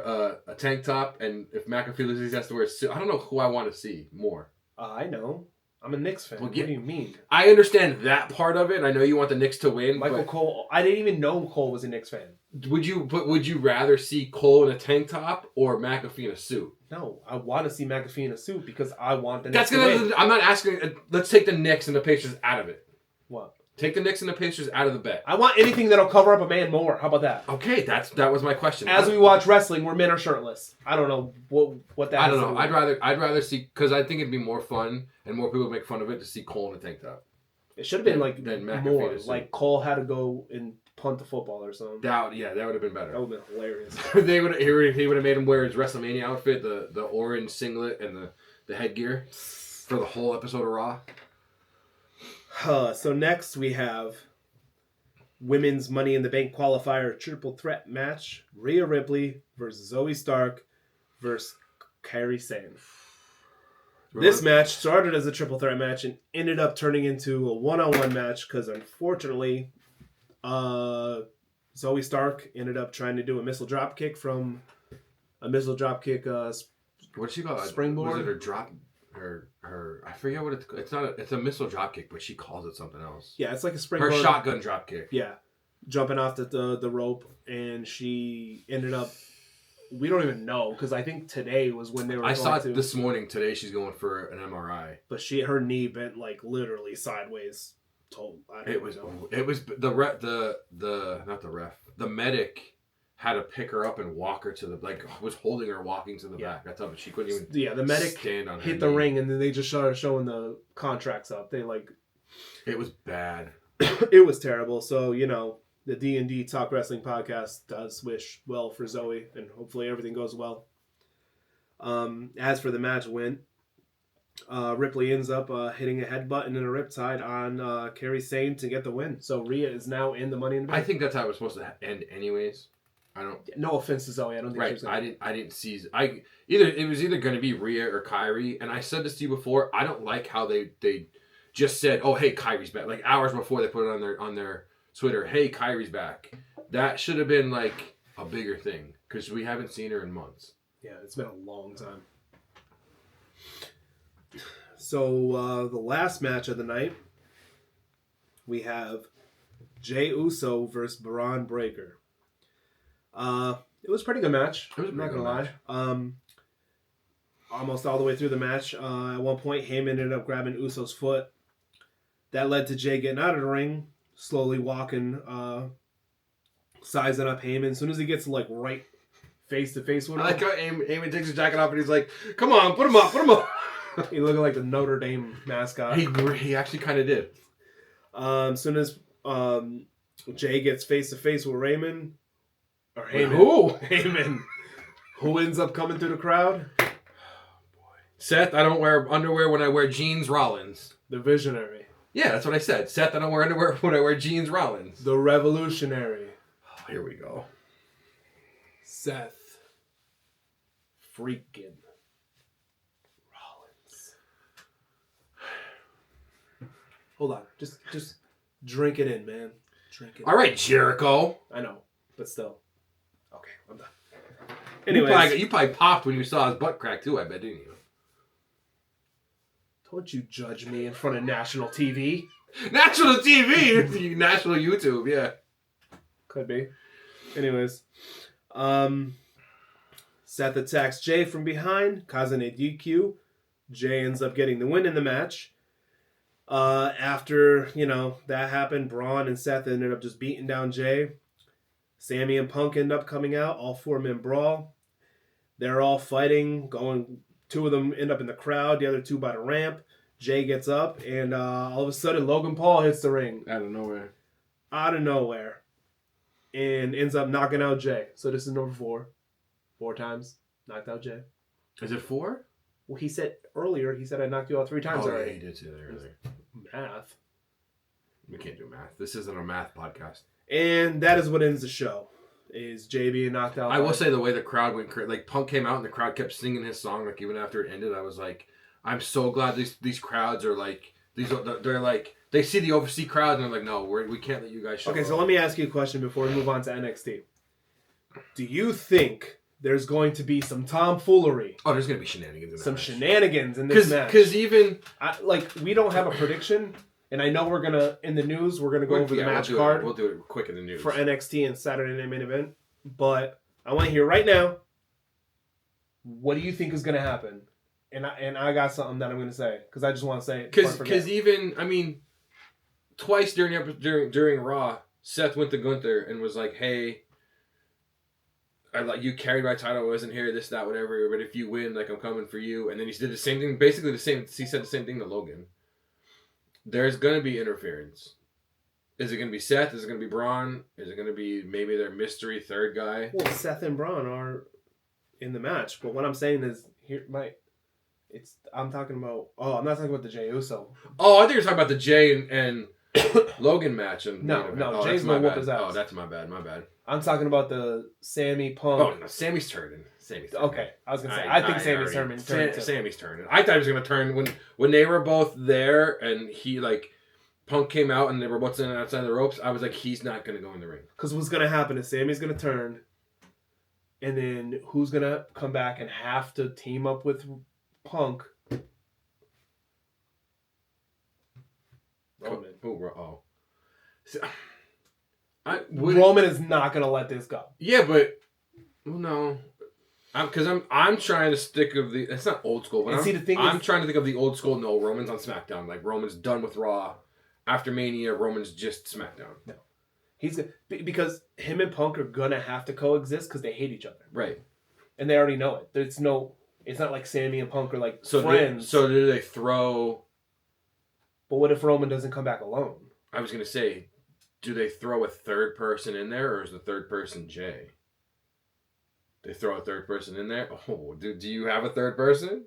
a tank top, and if McAfee loses, he has to wear a suit. I don't know who I want to see more. I know. I'm a Knicks fan. Well, what do you mean? I understand that part of it, and I know you want the Knicks to win. Michael Cole. I didn't even know Cole was a Knicks fan. Would you rather see Cole in a tank top or McAfee in a suit? No, I want to see McAfee in a suit because I want the Knicks to win. I'm not asking. Let's take the Knicks and the Pacers out of it. What? Take the Knicks and the Pacers out of the bet. I want anything that'll cover up a man more. How about that? Okay, that was my question. As we watch wrestling, where men are shirtless. I don't know what that. I don't know. I'd rather see, because I think it'd be more fun and more people make fun of it to see Cole in a tank top. It should have been more like Cole had to go and punt the football or something. That would have been better. That would have been hilarious. He would have made him wear his WrestleMania outfit, the orange singlet and the headgear for the whole episode of Raw. So next we have women's Money in the Bank qualifier triple threat match: Rhea Ripley versus Zoe Stark versus Kairi Sane. This match started as a triple threat match and ended up turning into a one-on-one match because unfortunately, Zoe Stark ended up trying to do a missile drop kick from a missile drop kick. What'd she call it? Springboard? Was it her drop? Her I forget what it's a missile drop kick, but she calls it something else. Yeah, it's like a springboard. Her shotgun drop kick. Yeah, jumping off the rope, and she ended up. We don't even know because I think today was when they were. I saw it this morning. Today she's going for an MRI, but her knee bent like literally sideways. It was the medic had to pick her up and walk her to was holding her walking to the back. That's how she couldn't even. Yeah, the medic stand on hit the ring, and then they just started showing the contracts up. They it was bad. It was terrible. So the D&D Talk Wrestling podcast does wish well for Zoe, and hopefully everything goes well. As for the match win, Ripley ends up hitting a headbutt and then a riptide on Kairi Sane to get the win. So Rhea is now in the Money in the Bank. I think that's how it was supposed to end anyways. I don't. No offense to Zoe, I don't think. Right, I didn't see. It was either going to be Rhea or Kairi, and I said this to you before. I don't like how they just said, "Oh, hey, Kairi's back." Like hours before they put it on their Twitter, "Hey, Kairi's back." That should have been like a bigger thing because we haven't seen her in months. Yeah, it's been a long time. So the last match of the night, we have Jey Uso versus Braun Breaker. It was a pretty good match. It was a pretty good match. Almost all the way through the match. At one point, Heyman ended up grabbing Uso's foot. That led to Jey getting out of the ring, slowly walking, sizing up Heyman. As soon as he gets right face to face with him. I like how Heyman takes his jacket off and he's like, "Come on, put him up." He looked like the Notre Dame mascot. He actually kind of did. As soon as Jey gets face to face with Heyman, who ends up coming through the crowd? Oh, boy. Seth, I don't wear underwear when I wear jeans. Rollins, the Visionary. Yeah, that's what I said. Seth, I don't wear underwear when I wear jeans. Rollins, the Revolutionary. Oh, here we go. Seth, freaking Rollins. Hold on, just drink it in, man. Drink it. All right, Jericho. I know, but still. Okay, I'm done. Anyways, you probably popped when you saw his butt crack too. I bet, didn't you? Don't you judge me in front of national TV. National TV, national YouTube, yeah. Could be. Anyways, Seth attacks Jey from behind, causing a DQ. Jey ends up getting the win in the match. After, that happened, Braun and Seth ended up just beating down Jey. Sammy and Punk end up coming out, all 4-man brawl. They're all fighting, going. 2 of them end up in the crowd, the other 2 by the ramp. Jay gets up, and all of a sudden, Logan Paul hits the ring. Out of nowhere. And ends up knocking out Jay. So this is number 4. 4 times. Knocked out Jay. Is it 4? Well, he said earlier, I knocked you out 3 times already. Yeah, he did say that earlier. Math. We can't do math. This isn't a math podcast. And that is what ends the show. Is Jay being knocked out. I will say the way the crowd went, like Punk came out and the crowd kept singing his song, like even after it ended, I was like, I'm so glad these crowds are like, they're like, they see the overseas crowd and they're like, no, we can't let you guys show Okay, up. so let me ask you a question before we move on to NXT. Do you think there's going to be some tomfoolery? Oh, there's going to be shenanigans in that match. Shenanigans in this match. Because even... we don't have a prediction, and I know we're going to, in the news, we're going to go over the match card. We'll do it quick in the news. For NXT and Saturday Night Main Event. But I want to hear right now, what do you think is going to happen? And I got something that I'm going to say, because I just want to say it. Because even, I mean, twice during Raw, Seth went to Gunther and was like, hey... you carried my title, I wasn't here, this, that, whatever, but if you win, like, I'm coming for you. And then he did the same thing, basically he said the same thing to Logan. There's going to be interference. Is it going to be Seth? Is it going to be Braun? Is it going to be maybe their mystery third guy? Well, Seth and Braun are in the match, but what I'm saying is, I'm not talking about the Jey Uso. Oh, I think you're talking about the Jay and Logan match. And no, Jay's gonna whoop his ass. Oh, that's my bad. I'm talking about the Sammy Punk. Oh, no, Sammy's turning. Okay, I was gonna say I think Sammy's turning. Sammy's turning. I thought he was gonna turn when they were both there and he Punk came out and they were both standing outside the ropes. I was like, he's not gonna go in the ring. Because what's gonna happen is Sammy's gonna turn, and then who's gonna come back and have to team up with Punk? Roman. Oh. So, Roman is not gonna let this go. Yeah, but no, because I'm trying to stick of the. It's not old school, but I'm trying to think of the old school. No, Roman's on SmackDown. Like Roman's done with Raw. After Mania, Roman's just SmackDown. No, he's because him and Punk are gonna have to coexist because they hate each other. Right, and they already know it. It's not like Sammy and Punk are like friends. So do they throw? But what if Roman doesn't come back alone? I was gonna say, do they throw a third person in there, or is the third person Jay? They throw a third person in there? Oh, do you have a third person?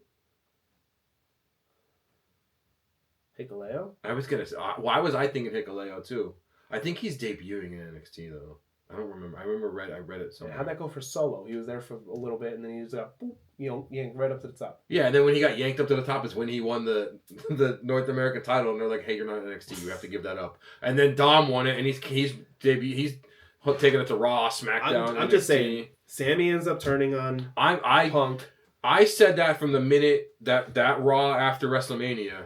Hikuleo? I was gonna say, why was I thinking Hikuleo too? I think he's debuting in NXT though. I don't remember. I read it somewhere. How'd that go for Solo? He was there for a little bit, and then he just got yanked right up to the top. Yeah, and then when he got yanked up to the top is when he won the North American title, and they're like, "Hey, you're not in NXT. You have to give that up." And then Dom won it, and he's taking it to Raw, SmackDown. I'm just saying, Sammy ends up turning on Punk. I said that from the minute that Raw after WrestleMania,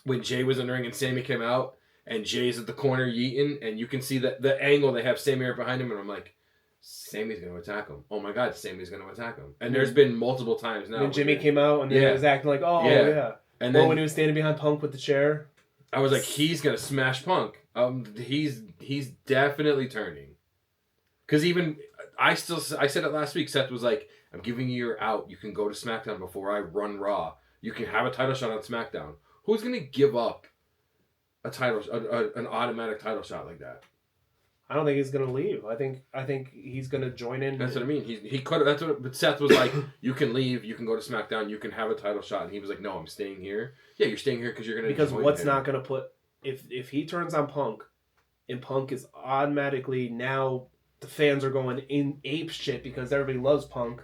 when Jay was in the ring and Sammy came out. And Jay's at the corner yeeting, and you can see that the angle they have Sammy right behind him, and I'm like, Sammy's going to attack him. Oh my God, Sammy's going to attack him. And there's been multiple times now. And Jimmy came out, and then he was acting like, oh, yeah. And then when he was standing behind Punk with the chair. I was like, he's going to smash Punk. He's definitely turning. Because even, I said it last week, Seth was like, I'm giving you your out. You can go to SmackDown before I run Raw. You can have a title shot on SmackDown. Who's going to give up an automatic title shot like that? I don't think he's gonna leave. I think he's gonna join in. That's what I mean. He could. That's what. But Seth was like, you can leave. You can go to SmackDown. You can have a title shot. And he was like, no, I'm staying here. Yeah, you're staying here because you're gonna. Because what's not gonna put if he turns on Punk, and Punk is automatically now the fans are going in ape shit because everybody loves Punk.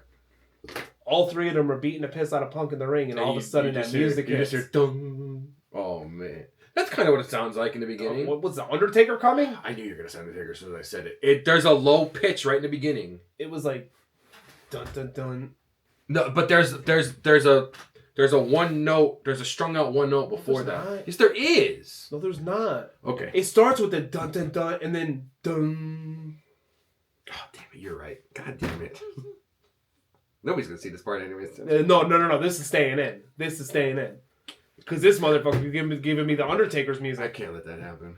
All 3 of them are beating the piss out of Punk in the ring, and all of a sudden that music hits. You just hear dong. Oh man. That's kind of what it sounds like in the beginning. What was the Undertaker coming? I knew you were gonna say Undertaker as soon as I said it. There's a low pitch right in the beginning. It was like, dun dun dun. No, but there's a one note. There's a strung out one note before that. Not. Yes, there is. No, there's not. Okay. It starts with the dun dun dun and then dun. Oh damn it! You're right. God damn it. Nobody's gonna see this part anyways. No. This is staying in. Because this motherfucker is giving me the Undertaker's music. I can't let that happen.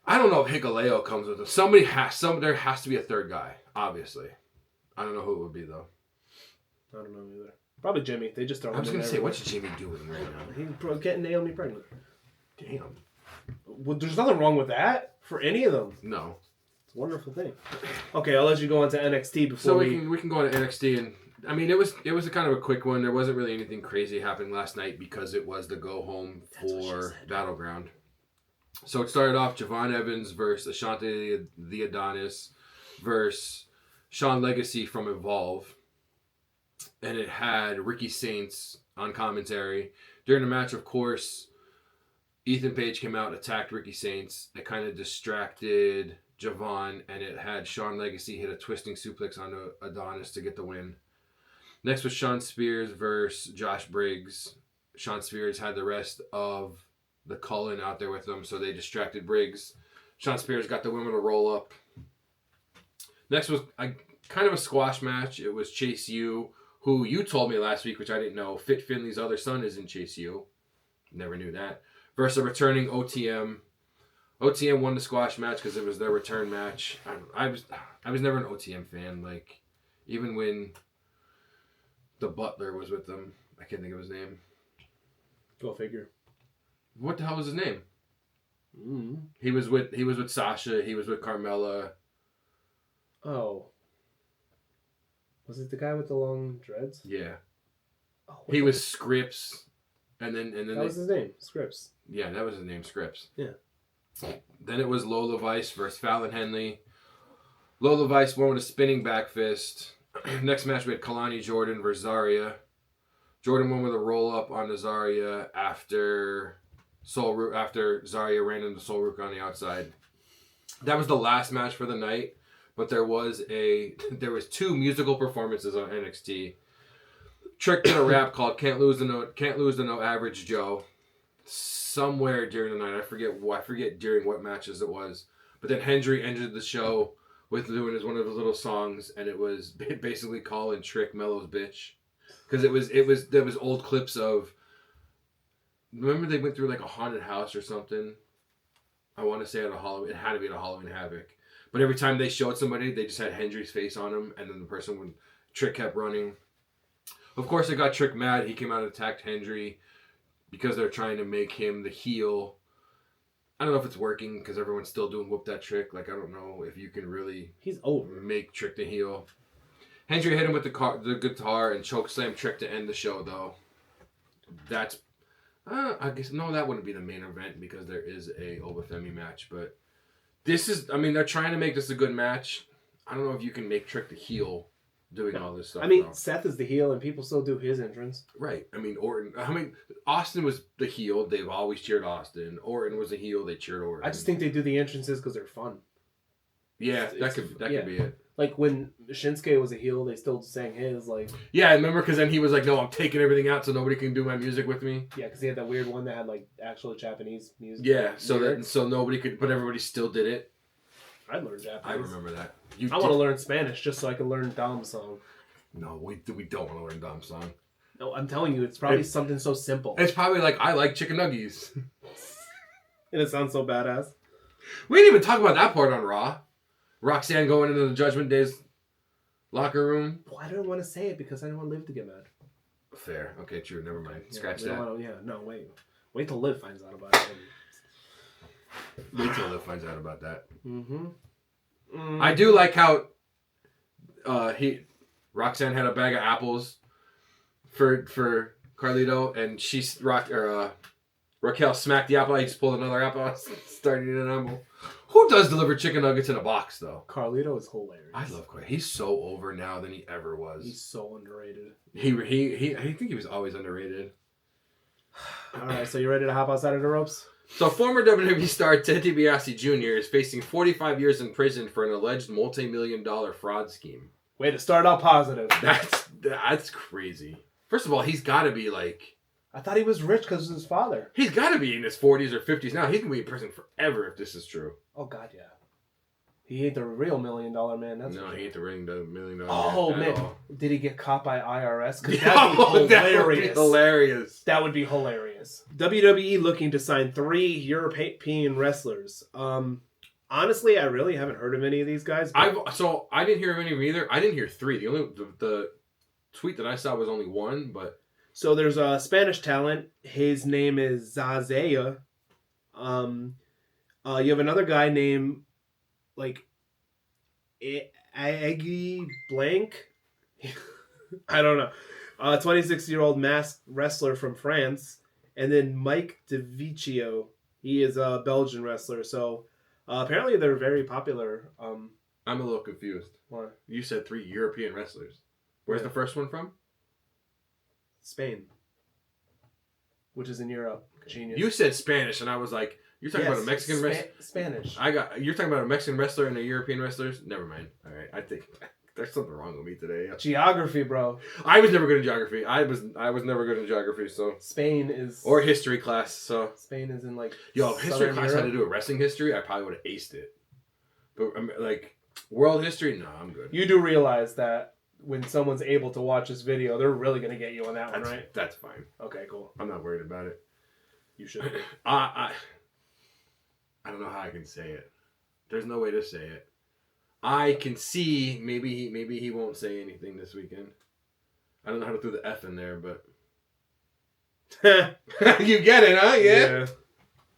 I don't know if Hikuleo comes with it. There has to be a third guy, obviously. I don't know who it would be, though. I don't know either. Probably Jimmy. They just throw him I was going to say, everywhere. what's Jimmy doing right now? He's getting Naomi pregnant. Damn. Well, there's nothing wrong with that for any of them. No. It's a wonderful thing. Okay, I'll let you go on to NXT before So we can go to NXT, and I mean it was a kind of a quick one. There wasn't really anything crazy happening last night because it was the go home for Battleground. So it started off Javon Evans versus Ashante the Adonis versus Sean Legacy from Evolve, and it had Ricky Saints on commentary during the match. Of course, Ethan Page came out, attacked Ricky Saints. It kind of distracted Javon, and it had Sean Legacy hit a twisting suplex on Adonis to get the win. Next was Sean Spears versus Josh Briggs. Sean Spears had the rest of the Cullen out there with them, so they distracted Briggs. Sean Spears got the win with a roll-up. Next was kind of a squash match. It was Chase U, who you told me last week, which I didn't know. Fit Finley's other son is in Chase U. Never knew that. Versus a returning OTM. OTM won the squash match because it was their return match. I was never an OTM fan. Like, even when the Butler was with them, I can't think of his name. Go figure. What the hell was his name? Mm-hmm. He was with Sasha. He was with Carmella. Oh. Was it the guy with the long dreads? Yeah. Oh, He was Scripps, and then that was his name, Scripps. Yeah, that was his name, Scripps. Yeah. Then it was Lola Vice versus Fallon Henley. Lola Vice won with a spinning back fist. Next match we had Kalani Jordan versus Zarya. Jordan won with a roll up on Zarya after Zarya ran into Soul Rook on the outside. That was the last match for the night, but there was two musical performances on NXT. Trick did a rap called "Can't Lose to No Average Joe" somewhere during the night. I forget during what matches it was. But then Hendry ended the show with doing one of his little songs, and it was basically calling Trick Mello's bitch, because there was old clips of. Remember they went through like a haunted house or something. I want to say at a Halloween. It had to be at a Halloween Havoc. But every time they showed somebody, they just had Hendry's face on him, and then the person when Trick kept running. Of course, it got Trick mad. He came out and attacked Hendry because they're trying to make him the heel. I don't know if it's working because everyone's still doing whoop that Trick. Like, I don't know if you can really make Trick the heel. Hendry hit him with the guitar and chokeslam Trick to end the show, though. That's I guess that wouldn't be the main event because there is a Obafemi match, but they're trying to make this a good match. I don't know if you can make Trick the heel doing all this stuff. Seth is the heel and people still do his entrance. Right. Austin was the heel. They've always cheered Austin. Orton was the heel. They cheered Orton. I just think they do the entrances because they're fun. Yeah, that could be it. Like when Shinsuke was a heel, they still sang his Yeah, I remember because then he was like, "No, I'm taking everything out so nobody can do my music with me." Yeah, because he had that weird one that had like actual Japanese music. Yeah, so nobody could, but everybody still did it. I'd learn Japanese. I remember that. I want to learn Spanish just so I can learn Dom's song. No, we don't want to learn Dom's song. No, I'm telling you, it's probably something so simple. It's probably like, I like chicken nuggies. And it sounds so badass. We didn't even talk about that part on Raw. Roxanne going into the Judgment Day's locker room. Well, I don't want to say it because I don't want Liv to get mad. Fair. Okay, true. Never mind. Scratch that. Wait till Liv finds out about it. Wait till Liv finds out about that. Mm-hmm. I do like how Roxanne had a bag of apples for Carlito, and Raquel smacked the apple. He just pulled another apple out, started eating an apple. Who does deliver chicken nuggets in a box, though? Carlito is hilarious. I love Carlito. He's so over now than he ever was. He's so underrated. I think he was always underrated. All right, so you ready to hop outside of the ropes? So former WWE star Ted DiBiase Jr. is facing 45 years in prison for an alleged multi-million-dollar fraud scheme. Way to start out positive. That's crazy. First of all, he's got to be like... I thought he was rich because of his father. He's got to be in his 40s or 50s now. He's going to be in prison forever if this is true. Oh, God, yeah. He ain't the real $1 million man. He ain't the real $1 million man. Oh, man. Did he get caught by IRS? Because that'd be hilarious. That would be hilarious. WWE looking to sign 3 European wrestlers. Honestly, I really haven't heard of any of these guys. I didn't hear of any either. I didn't hear 3. The tweet that I saw was only 1, but So there's a Spanish talent. His name is Zazea. You have another guy named like Aggie Blank. I don't know. 26-year-old masked wrestler from France, and then Mike DeVicchio. He is a Belgian wrestler. So apparently they're very popular. I'm a little confused. Why? You said 3 European wrestlers. Where's the first one from? Spain, which is in Europe. Genius. You said Spanish, and I was like, "You're talking about a Mexican wrestler." Spanish. You're talking about a Mexican wrestler and a European wrestler. Never mind. All right, I think there's something wrong with me today. Geography, bro. I was never good in geography. I was never good in geography. So Spain is or history class. So Spain is in like if history class had to do a wrestling history, I probably would have aced it. But like world history, no, I'm good. You do realize that when someone's able to watch this video, they're really gonna get you on that one, right? That's fine. Okay, cool. I'm not worried about it. You should be. I don't know how I can say it. There's no way to say it. I can see maybe he won't say anything this weekend. I don't know how to throw the F in there, but you get it, huh? Yeah.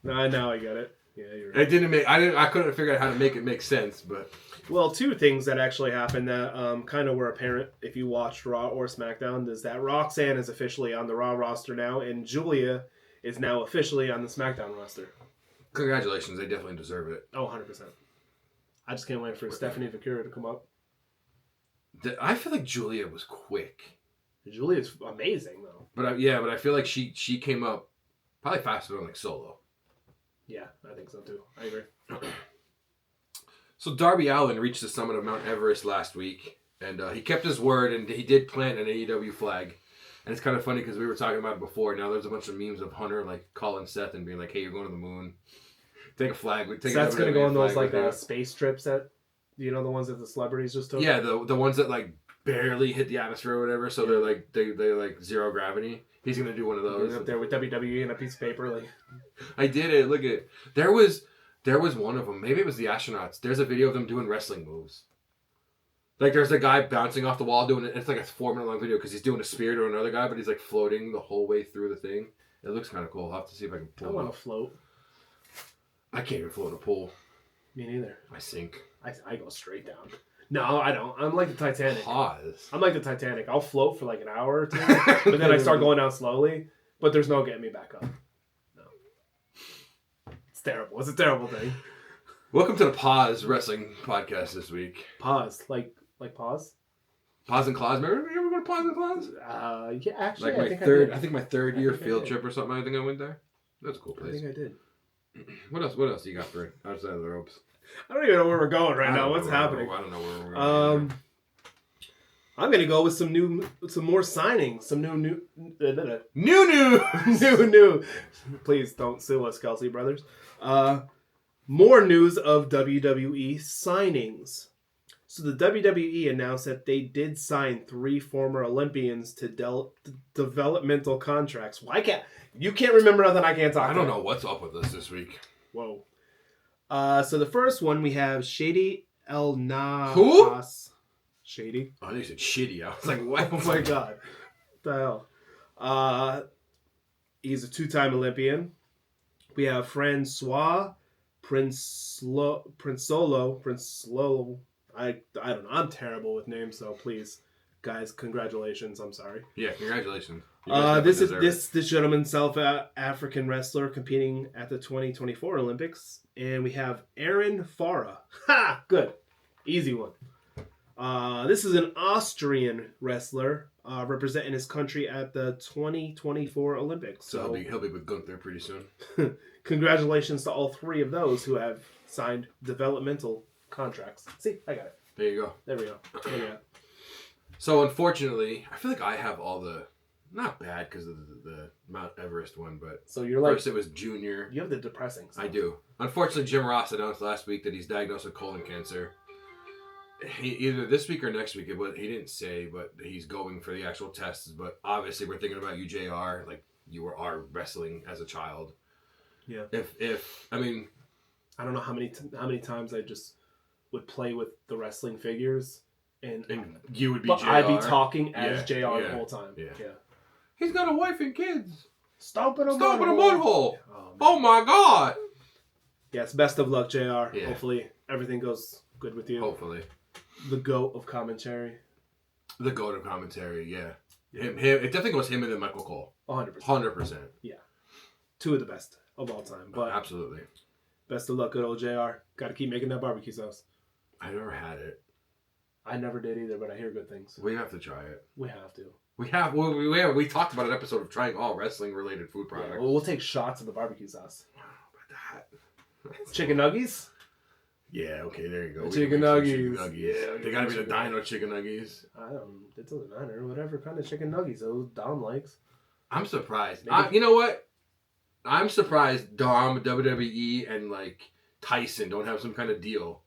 No, now I get it. Yeah, you're right. I couldn't figure out how to make it make sense, but Well, 2 things that actually happened that kind of were apparent if you watched Raw or SmackDown is that Roxanne is officially on the Raw roster now, and Julia is now officially on the SmackDown roster. congratulations, they definitely deserve it. Oh, 100%. I just can't wait for Stephanie Vakura to come up. I feel like Julia was quick. Julia's amazing, though. But I feel like she came up probably faster than like Solo. Yeah, I think so too. I agree. So Darby Allin reached the summit of Mount Everest last week, and he kept his word, and he did plant an AEW flag. And it's kind of funny because we were talking about it before. Now there's a bunch of memes of Hunter like calling Seth and being like, "Hey, you're going to the moon. Take a flag." Seth's gonna go on those like space trips that the ones that the celebrities just took. Yeah, the ones that like barely hit the atmosphere or whatever. So they're like they're like zero gravity. He's gonna do one of those. Up there with WWE and a piece of paper, like. I did it. Look at it. There was one of them. Maybe it was the astronauts. There's a video of them doing wrestling moves. Like there's a guy bouncing off the wall doing it. It's like a 4-minute long video because he's doing a spear to another guy, but he's like floating the whole way through the thing. It looks kind of cool. I'll have to see if I can pull. I want to float. I can't even float a pool. Me neither. I sink. I go straight down. No, I don't. I'm like the Titanic. Pause. I'm like the Titanic. I'll float for like an hour or 2, but then I start going down slowly. But there's no getting me back up. No. It's terrible. It's a terrible thing. Welcome to the Pause Wrestling Podcast this week. Pause. Like pause? Pause and Claws. Remember you ever go to Pause and Claws? Yeah, actually, like I think my third year field trip or something. I think I went there. That's a cool place. I think I did. What else you got for outside of the ropes? I don't even know where we're going right now. What's happening? I don't know where we're going. I'm gonna go with some more signings, some new. Please don't sue us, Kelsey Brothers. More news of WWE signings. So the WWE announced that they did sign 3 former Olympians to developmental contracts. Why can't you remember nothing? I can't talk. I don't know what's up with us this week. Whoa. So the first one we have Shady El Nas. Who? Shady. Oh, they said shitty. I was like, what? Oh my god. What the hell? He's a 2-time Olympian. We have Francois Prinsolo. I don't know. I'm terrible with names, so please, guys, congratulations. I'm sorry. Yeah, congratulations. This gentleman, South African wrestler competing at the 2024 Olympics, and we have Aaron Farah. Ha! Good, easy one. This is an Austrian wrestler representing his country at the 2024 Olympics. So he'll be with Gunther pretty soon. Congratulations to all 3 of those who have signed developmental contracts. See, I got it. There you go. There we go. So unfortunately, I feel like I have all the not bad because of the Mount Everest one, but so you're like first it was Junior. You have the depressing stuff. I do. Unfortunately, Jim Ross announced last week that he's diagnosed with colon cancer. Either this week or next week. He didn't say, but he's going for the actual tests. But obviously, we're thinking about you, JR. Like you are wrestling as a child. Yeah. If I mean, I don't know how many times I just would play with the wrestling figures, and you would be but JR. I'd be talking as JR yeah, the whole time. Yeah. Yeah. He's got a wife and kids. Stomping a mud hole. hole. Oh, oh my God. Yes, best of luck, JR. Yeah. Hopefully everything goes good with you. Hopefully. The GOAT of commentary. The GOAT of commentary, yeah. Him. It definitely goes him and then Michael Cole. 100%. 100%. Yeah. Two of the best of all time. But absolutely. Best of luck, good old JR. Got to keep making that barbecue sauce. I never had it. I never did either, but I hear good things. We have to try it. We have to. We talked about an episode of trying all wrestling-related food products. Yeah, well, we'll take shots of the barbecue sauce. About that. Chicken nuggies? Yeah, okay, there you go. The chicken nuggies. Chicken nuggies. Yeah, they gotta be the dino chicken nuggies. It doesn't matter. Whatever kind of chicken nuggies those Dom likes. I'm surprised. You know what? I'm surprised Dom, WWE, and like Tyson don't have some kind of deal.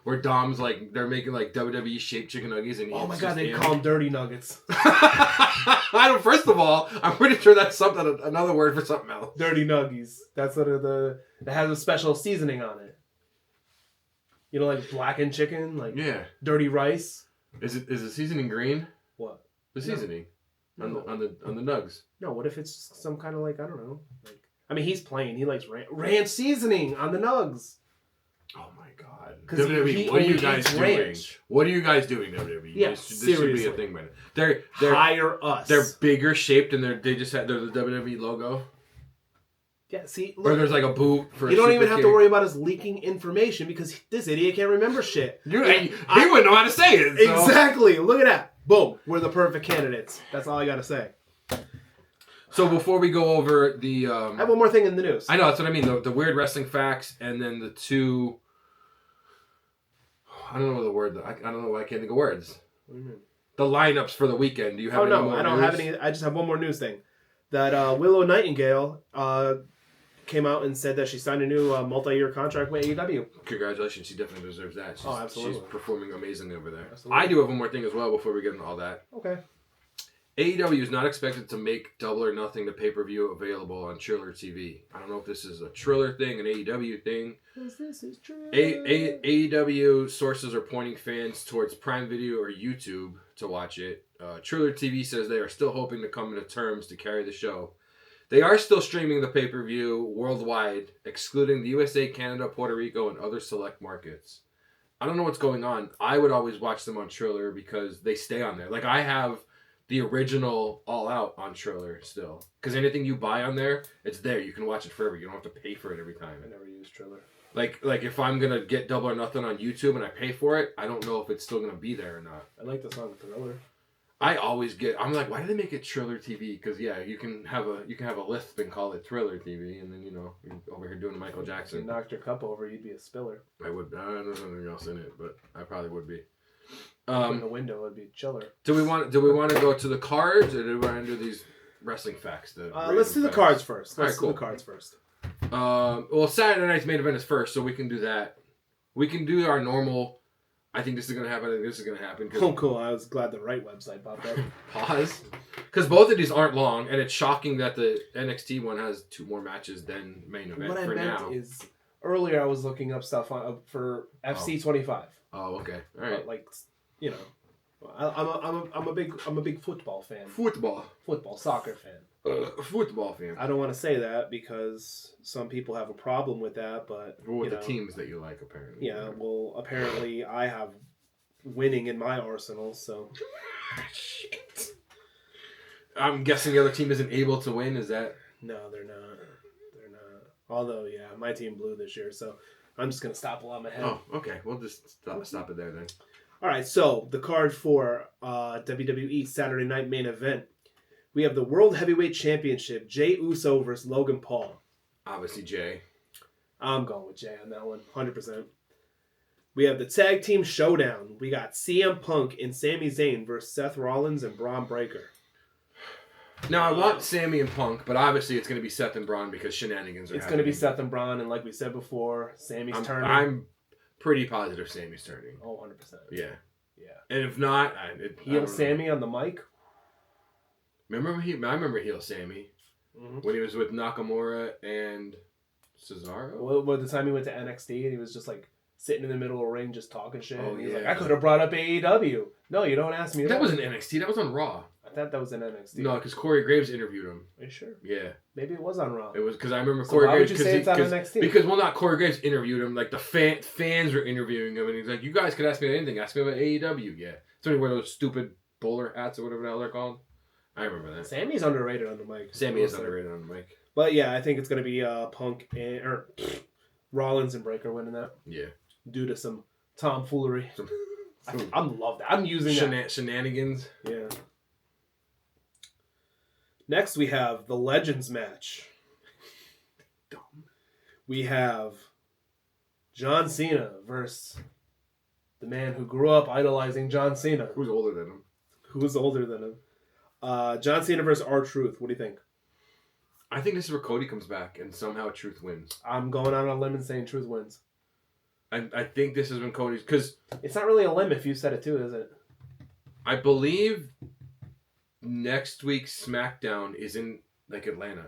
Where Dom's like, they're making like WWE shaped chicken nuggets and oh my God, they call them dirty nuggets. I don't. First of all, I'm pretty sure that's another word for something else. Dirty nuggies. That's what it has a special seasoning on it. You know, like blackened chicken, like dirty rice. Is the seasoning green? What? The seasoning no. on the nugs. No, what if it's some kind of like, I don't know. Like, I mean, he's plain. He likes ranch seasoning on the nugs. Oh my God! WWE, what are you guys doing? Ranch. What are you guys doing, WWE? Yeah, this should be a thing, man. They're hire us. They're bigger shaped and they're the WWE logo. Yeah, see, look, or there's like a boot for. You don't even have to worry about us leaking information because this idiot can't remember shit. He wouldn't know how to say it. So. Exactly. Look at that. Boom. We're the perfect candidates. That's all I gotta say. So before we go over the... I have one more thing in the news. I know, that's what I mean. The weird wrestling facts and then the two... I don't know the word. I don't know why I can't think of words. What do you mean? The lineups for the weekend. Do you have any more I don't have any. I just have one more news thing. That Willow Nightingale came out and said that she signed a new multi-year contract with AEW. Congratulations. She definitely deserves that. Absolutely. She's performing amazingly over there. Absolutely. I do have one more thing as well before we get into all that. Okay. AEW is not expected to make Double or Nothing, the pay-per-view, available on Triller TV. I don't know if this is a Triller thing, an AEW thing. This is true. AEW sources are pointing fans towards Prime Video or YouTube to watch it. Triller TV says they are still hoping to come to terms to carry the show. They are still streaming the pay-per-view worldwide, excluding the USA, Canada, Puerto Rico, and other select markets. I don't know what's going on. I would always watch them on Triller because they stay on there. Like, I have the original All Out on Triller still. Because anything you buy on there, it's there. You can watch it forever. You don't have to pay for it every time. I never use Triller. Like if I'm going to get Double or Nothing on YouTube and I pay for it, I don't know if it's still going to be there or not. I like the song Thriller. I'm like, why do they make it Triller TV? Because you can have a lisp and call it Thriller TV, and then you're over here doing Michael Jackson. If you knocked your cup over, you'd be a spiller. I would. There's nothing else in it, but I probably would be. In the window, it'd be chiller. Do we want to go to the cards, or do we want to do these wrestling facts? Let's do the cards first. Let's do the cards first. Well, Saturday night's main event is first, so we can do that. We can do our normal. I think this is going to happen. I think this is going to happen. Oh, cool. I was glad the right website popped up. Pause. Because both of these aren't long, and it's shocking that the NXT one has 2 more matches than main event what for I meant now. is, earlier I was looking up stuff for FC 25. Oh, okay. All right. But I'm a big football fan. Football, soccer fan. Football fan. I don't want to say that because some people have a problem with that, but the teams that you like, apparently. Yeah, well, apparently I have winning in my arsenal, so. Shit. I'm guessing the other team isn't able to win. Is that? No, they're not. Although, yeah, my team blew this year, so I'm just gonna stop while I'm ahead. Oh, okay. We'll just stop it there then. All right, so the card for WWE Saturday Night Main Event. We have the World Heavyweight Championship, Jey Uso versus Logan Paul. Obviously, Jay. I'm going with Jay on that one, 100%. We have the Tag Team Showdown. We got CM Punk and Sami Zayn versus Seth Rollins and Braun Breaker. Now, I want Sammy and Punk, but obviously it's going to be Seth and Braun because shenanigans are It's going to be Seth and Braun, and like we said before, Sammy's turning. I'm pretty positive Sammy's turning. Oh, 100%. Yeah. And if not... Heel Sammy on the mic? I remember heel Sammy when he was with Nakamura and Cesaro? Well, the time he went to NXT and he was just like sitting in the middle of the ring just talking shit. Oh, And he was yeah. like, I could have brought up AEW. No, you don't ask me that. That wasn't NXT. That was on Raw. I thought that was in NXT. No, because Corey Graves interviewed him. Are you sure? Yeah. Maybe it was on Raw. It was because I remember So Corey why Graves. would you say it's on NXT? Because, well, not Corey Graves interviewed him. Like, the fans were interviewing him. And he's like, you guys could ask me anything. Ask me about AEW. Yeah. So he wear those stupid bowler hats or whatever the hell they're called. I remember that. Sammy's underrated on the mic. Sammy is underrated on the mic. But yeah, I think it's going to be Punk and Rollins and Breaker winning that. Yeah. Due to some tomfoolery. I love that. I'm using that. Shenanigans. Yeah. Next, we have the Legends match. We have John Cena versus the man who grew up idolizing John Cena. Who's older than him? Who's older than him? John Cena versus R-Truth. What do you think? I think this is where Cody comes back and somehow Truth wins. I'm going out on a limb and saying Truth wins. I think this is when Cody's... Because it's not really a limb if you said it too, is it? I believe next week's SmackDown is in like Atlanta,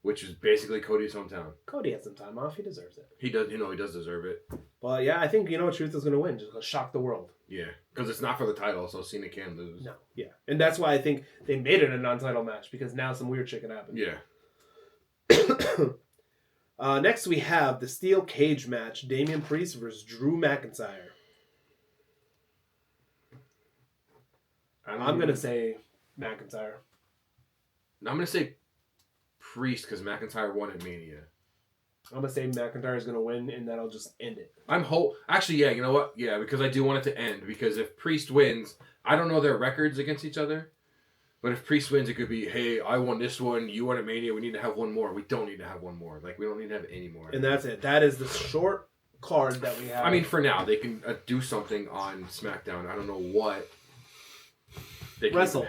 which is basically Cody's hometown. Cody had some time off. He deserves it. He does. He does deserve it. But yeah, I think Truth is going to win. Just gonna shock the world. Yeah, because it's not for the title, so Cena can lose. No, yeah, and that's why I think they made it a non-title match because now some weird shit can happen. Yeah. Next we have the steel cage match: Damian Priest versus Drew McIntyre. I'm gonna say McIntyre. I'm gonna say Priest because McIntyre won at Mania. I'm gonna say McIntyre is gonna win, and that'll just end it. Actually, yeah. You know what? Yeah, because I do want it to end. Because if Priest wins, I don't know their records against each other. But if Priest wins, it could be, hey, I won this one, you won at Mania, we need to have one more. We don't need to have one more. Like, we don't need to have any more. And that's it. That is the short card that we have. I mean, for now, they can do something on SmackDown. I don't know what. They could wrestle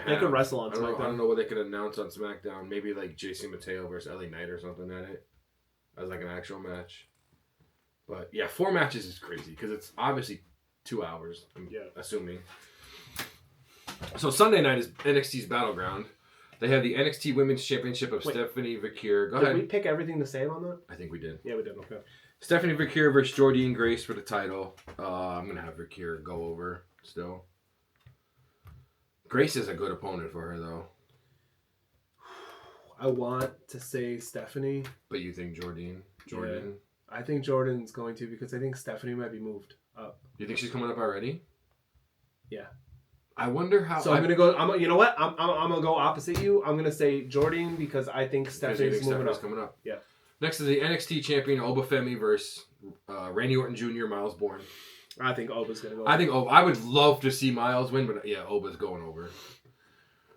on SmackDown. I don't know what they could announce on SmackDown. Maybe like JC Mateo versus LA Knight or something at it. As like an actual match. But yeah, 4 matches is crazy because it's obviously 2 hours, I'm assuming. So Sunday night is NXT's Battleground. They have the NXT Women's Championship of Stephanie Vacure. Go ahead. Did we pick everything the same on that? I think we did. Yeah, we did. Okay. Stephanie Vacure versus Jordynne Grace for the title. I'm going to have Vacure go over still. Grace is a good opponent for her, though. I want to say Stephanie. But you think Jordynne? Yeah. I think Jordan's going to because I think Stephanie might be moved up. You think she's coming up already? Yeah. I wonder how. So I'm gonna go. You know what? I'm gonna go opposite you. I'm gonna say Jordynne because I think Stephanie's moving up. Coming up. Yeah. Next is the NXT champion Oba Femi versus Randy Orton Jr. Miles Bourne. I think Oba's gonna go. I would love to see Miles win, but yeah, Oba's going over.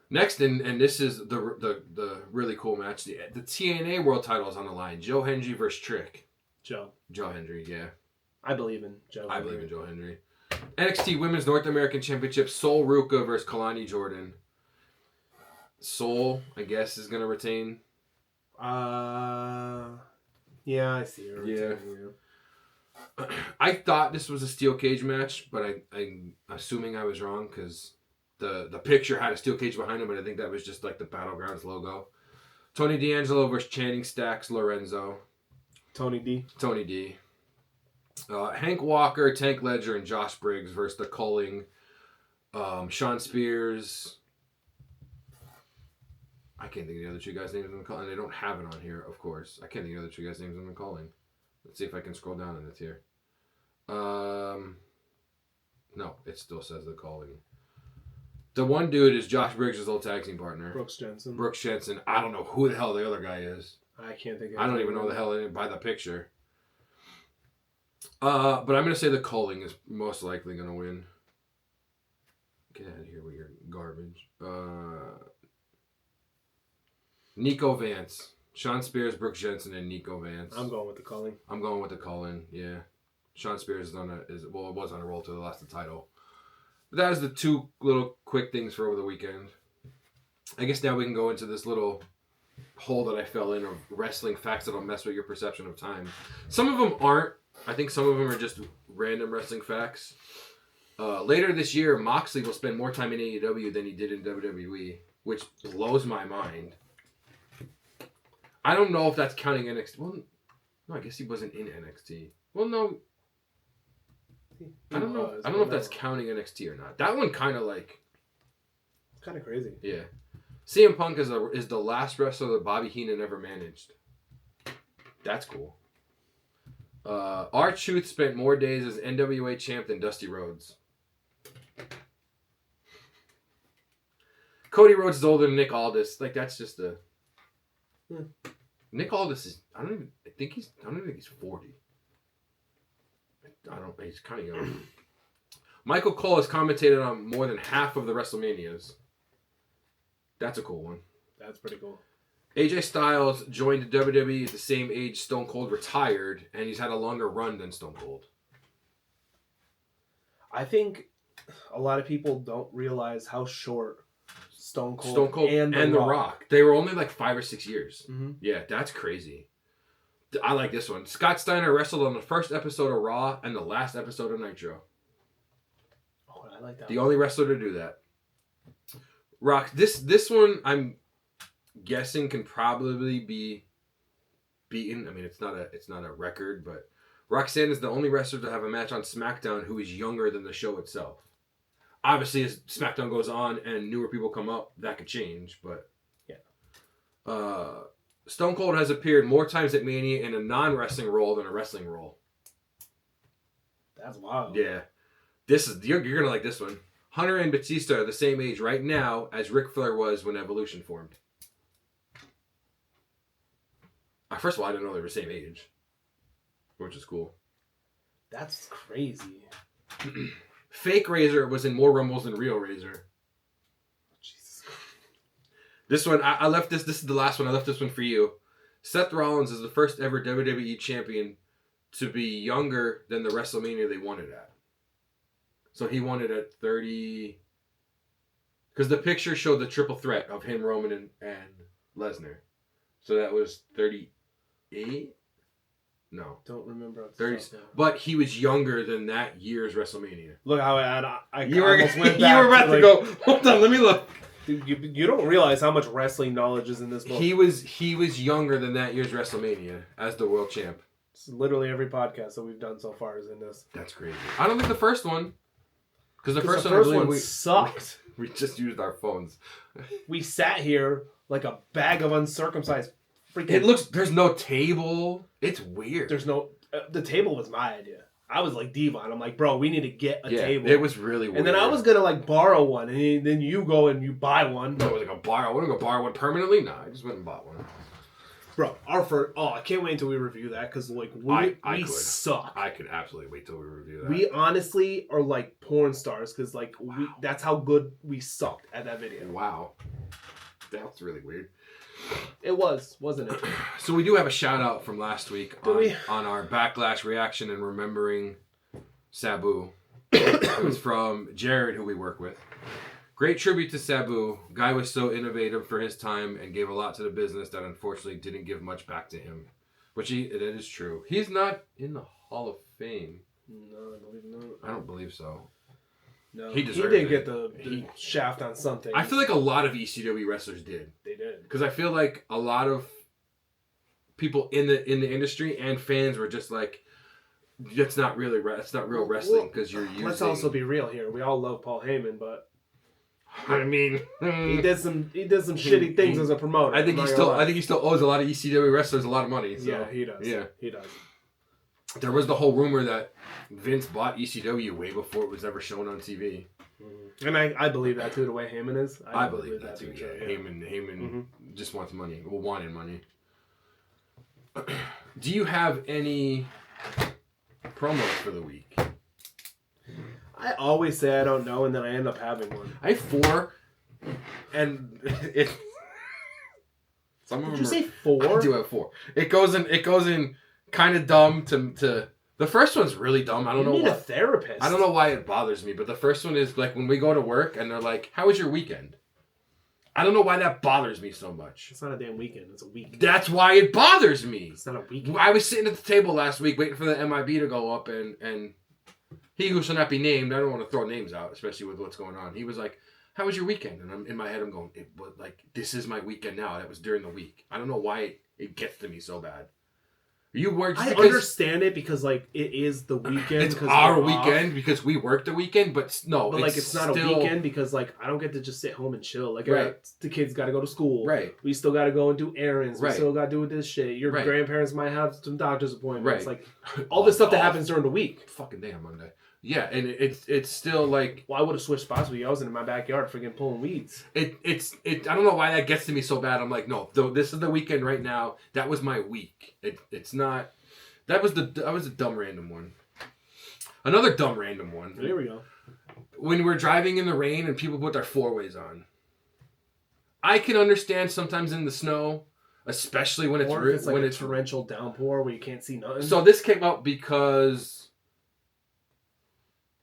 Next, and this is the really cool match. The TNA World Title is on the line. Joe Hendry versus Trick. Joe Hendry, yeah. I believe in Joe. I believe in Joe Hendry. NXT Women's North American Championship, Sol Ruka versus Kalani Jordan. Sol, I guess, is going to retain. Yeah, I see her. Yeah. I thought this was a steel cage match, but I'm assuming I was wrong because the picture had a steel cage behind him, but I think that was just like the Battlegrounds logo. Tony D'Angelo versus Channing Stacks Lorenzo. Tony D. Hank Walker, Tank Ledger, and Josh Briggs versus the Culling, Sean Spears. I can't think of the other 2 guys' names in the calling. They don't have it on here, of course. I can't think of the other 2 guys' names in the calling. Let's see if I can scroll down in it here. No, it still says the calling. The one dude is Josh Briggs' old tag team partner. Brooks Jensen. I don't know who the hell the other guy is. I can't think of it. I don't even know the hell by the picture. But I'm going to say the Culling is most likely going to win. Get out of here with your garbage. Nico Vance. Sean Spears, Brooks Jensen, and Nico Vance. I'm going with the Culling. I'm going with the Culling, yeah. Sean Spears was on a roll to the last title. But that is the 2 little quick things for over the weekend. I guess now we can go into this little hole that I fell in of wrestling facts that'll mess with your perception of time. Some of them aren't. I think some of them are just random wrestling facts. Later this year, Moxley will spend more time in AEW than he did in WWE, which blows my mind. I don't know if that's counting NXT. Well, No, I guess he wasn't in NXT. Well, no. I don't know. Was, I don't know if that's counting NXT or not. That one kind of like. It's kind of crazy. Yeah. CM Punk is the last wrestler that Bobby Heenan ever managed. That's cool. R-Truth spent more days as NWA champ than Dusty Rhodes. Cody Rhodes is older than Nick Aldis. Like, that's just a... Nick Aldis is... I don't even think he's 40. He's kind of young. Michael Cole has commentated on more than half of the WrestleManias. That's a cool one. That's pretty cool. AJ Styles joined the WWE at the same age Stone Cold retired, and he's had a longer run than Stone Cold. I think a lot of people don't realize how short Stone Cold and The Rock. They were only like 5 or 6 years. Mm-hmm. Yeah, that's crazy. I like this one. Scott Steiner wrestled on the first episode of Raw and the last episode of Nitro. Oh, I like that. The only wrestler to do that. Rock. This one I'm guessing can probably be beaten. I mean, it's not a record, but Roxanne is the only wrestler to have a match on SmackDown who is younger than the show itself. Obviously, as SmackDown goes on and newer people come up, that could change, but yeah. Stone Cold has appeared more times at Mania in a non-wrestling role than a wrestling role. That's wild. Yeah. You're gonna like this one. Hunter and Batista are the same age right now as Ric Flair was when Evolution formed. First of all, I didn't know they were the same age, which is cool. That's crazy. Fake Razor was in more Rumbles than Real Razor. Jesus Christ. This one, I left this. This is the last one. I left this one for you. Seth Rollins is the first ever WWE champion to be younger than the WrestleMania they won it at. So he won it at 30. Because the picture showed the triple threat of him, Roman, and Lesnar. So that was 38? No. Don't remember. 30. But he was younger than that year's WrestleMania. Look how I almost went back. You were about to go, hold on, let me look. Dude, you don't realize how much wrestling knowledge is in this book. He was younger than that year's WrestleMania as the world champ. It's literally every podcast that we've done so far is in this. That's crazy. I don't think the first one. Because the first one sucked. We just used our phones. We sat here like a bag of uncircumcised freaking... There's no table. It's weird. There's no... the table was my idea. I was like Devon. I'm like, bro, we need to get a table. It was really weird. And then I was going to like borrow one. And then you go and you buy one. No, I was like, I want to go borrow one permanently? No, I just went and bought one. Bro, our first... Oh, I can't wait until we review that because like we suck. I could absolutely wait till we review that. We honestly are like porn stars because like that's how good we sucked at that video. Wow. That's really weird. It was, wasn't it? So we do have a shout out from last week on our backlash reaction and remembering Sabu. It was from Jared, who we work with. Great tribute to Sabu. Guy was so innovative for his time and gave a lot to the business that unfortunately didn't give much back to him. Which it is true. He's not in the Hall of Fame. No, I believe not. I don't believe so. No, he didn't get the shaft on something. I feel like a lot of ECW wrestlers did. They did. Because I feel like a lot of people in the industry and fans were just like, that's not real wrestling because you're using... Let's also be real here. We all love Paul Heyman, but I mean, he did some shitty things as a promoter. I think he still owes a lot of ECW wrestlers a lot of money. So. Yeah, he does. Yeah, he does. There was the whole rumor that Vince bought ECW way before it was ever shown on TV. Mm-hmm. And I believe that too, the way Heyman is. I believe that too, yeah. Heyman just wants money. Well, wanted money. Do you have any promos for the week? I always say I don't know, and then I end up having one. I have 4, and it. Some of them. Did you say 4? I do have 4. It goes in kind of dumb to. The first one's really dumb. I don't know. You need a therapist. I don't know why it bothers me, but the first one is like when we go to work and they're like, "How was your weekend?" I don't know why that bothers me so much. It's not a damn weekend. It's a week. That's why it bothers me. It's not a weekend. I was sitting at the table last week waiting for the MIB to go up, and he who shall not be named, I don't want to throw names out, especially with what's going on. He was like, "How was your weekend?" And in my head, I'm going, this is my weekend now. That was during the week. I don't know why it gets to me so bad. You work. I understand it because like it is the weekend. It's our weekend because we work the weekend, but no, but like it's not still... a weekend because like I don't get to just sit home and chill. Like the kids got to go to school. Right. We still got to go and do errands. We still got to do this shit. Your grandparents might have some doctor's appointments. Like all this stuff that happens during the week. Fucking damn Monday. Yeah, and it's still like... Well, I would have switched spots with you. I was in my backyard freaking pulling weeds. I don't know why that gets to me so bad. I'm like, no, this is the weekend right now. That was my week. It's not... That was a dumb random one. Another dumb random one. There we go. When we're driving in the rain and people put their four-ways on. I can understand sometimes in the snow, especially when it's like a torrential downpour where you can't see nothing. So this came up because...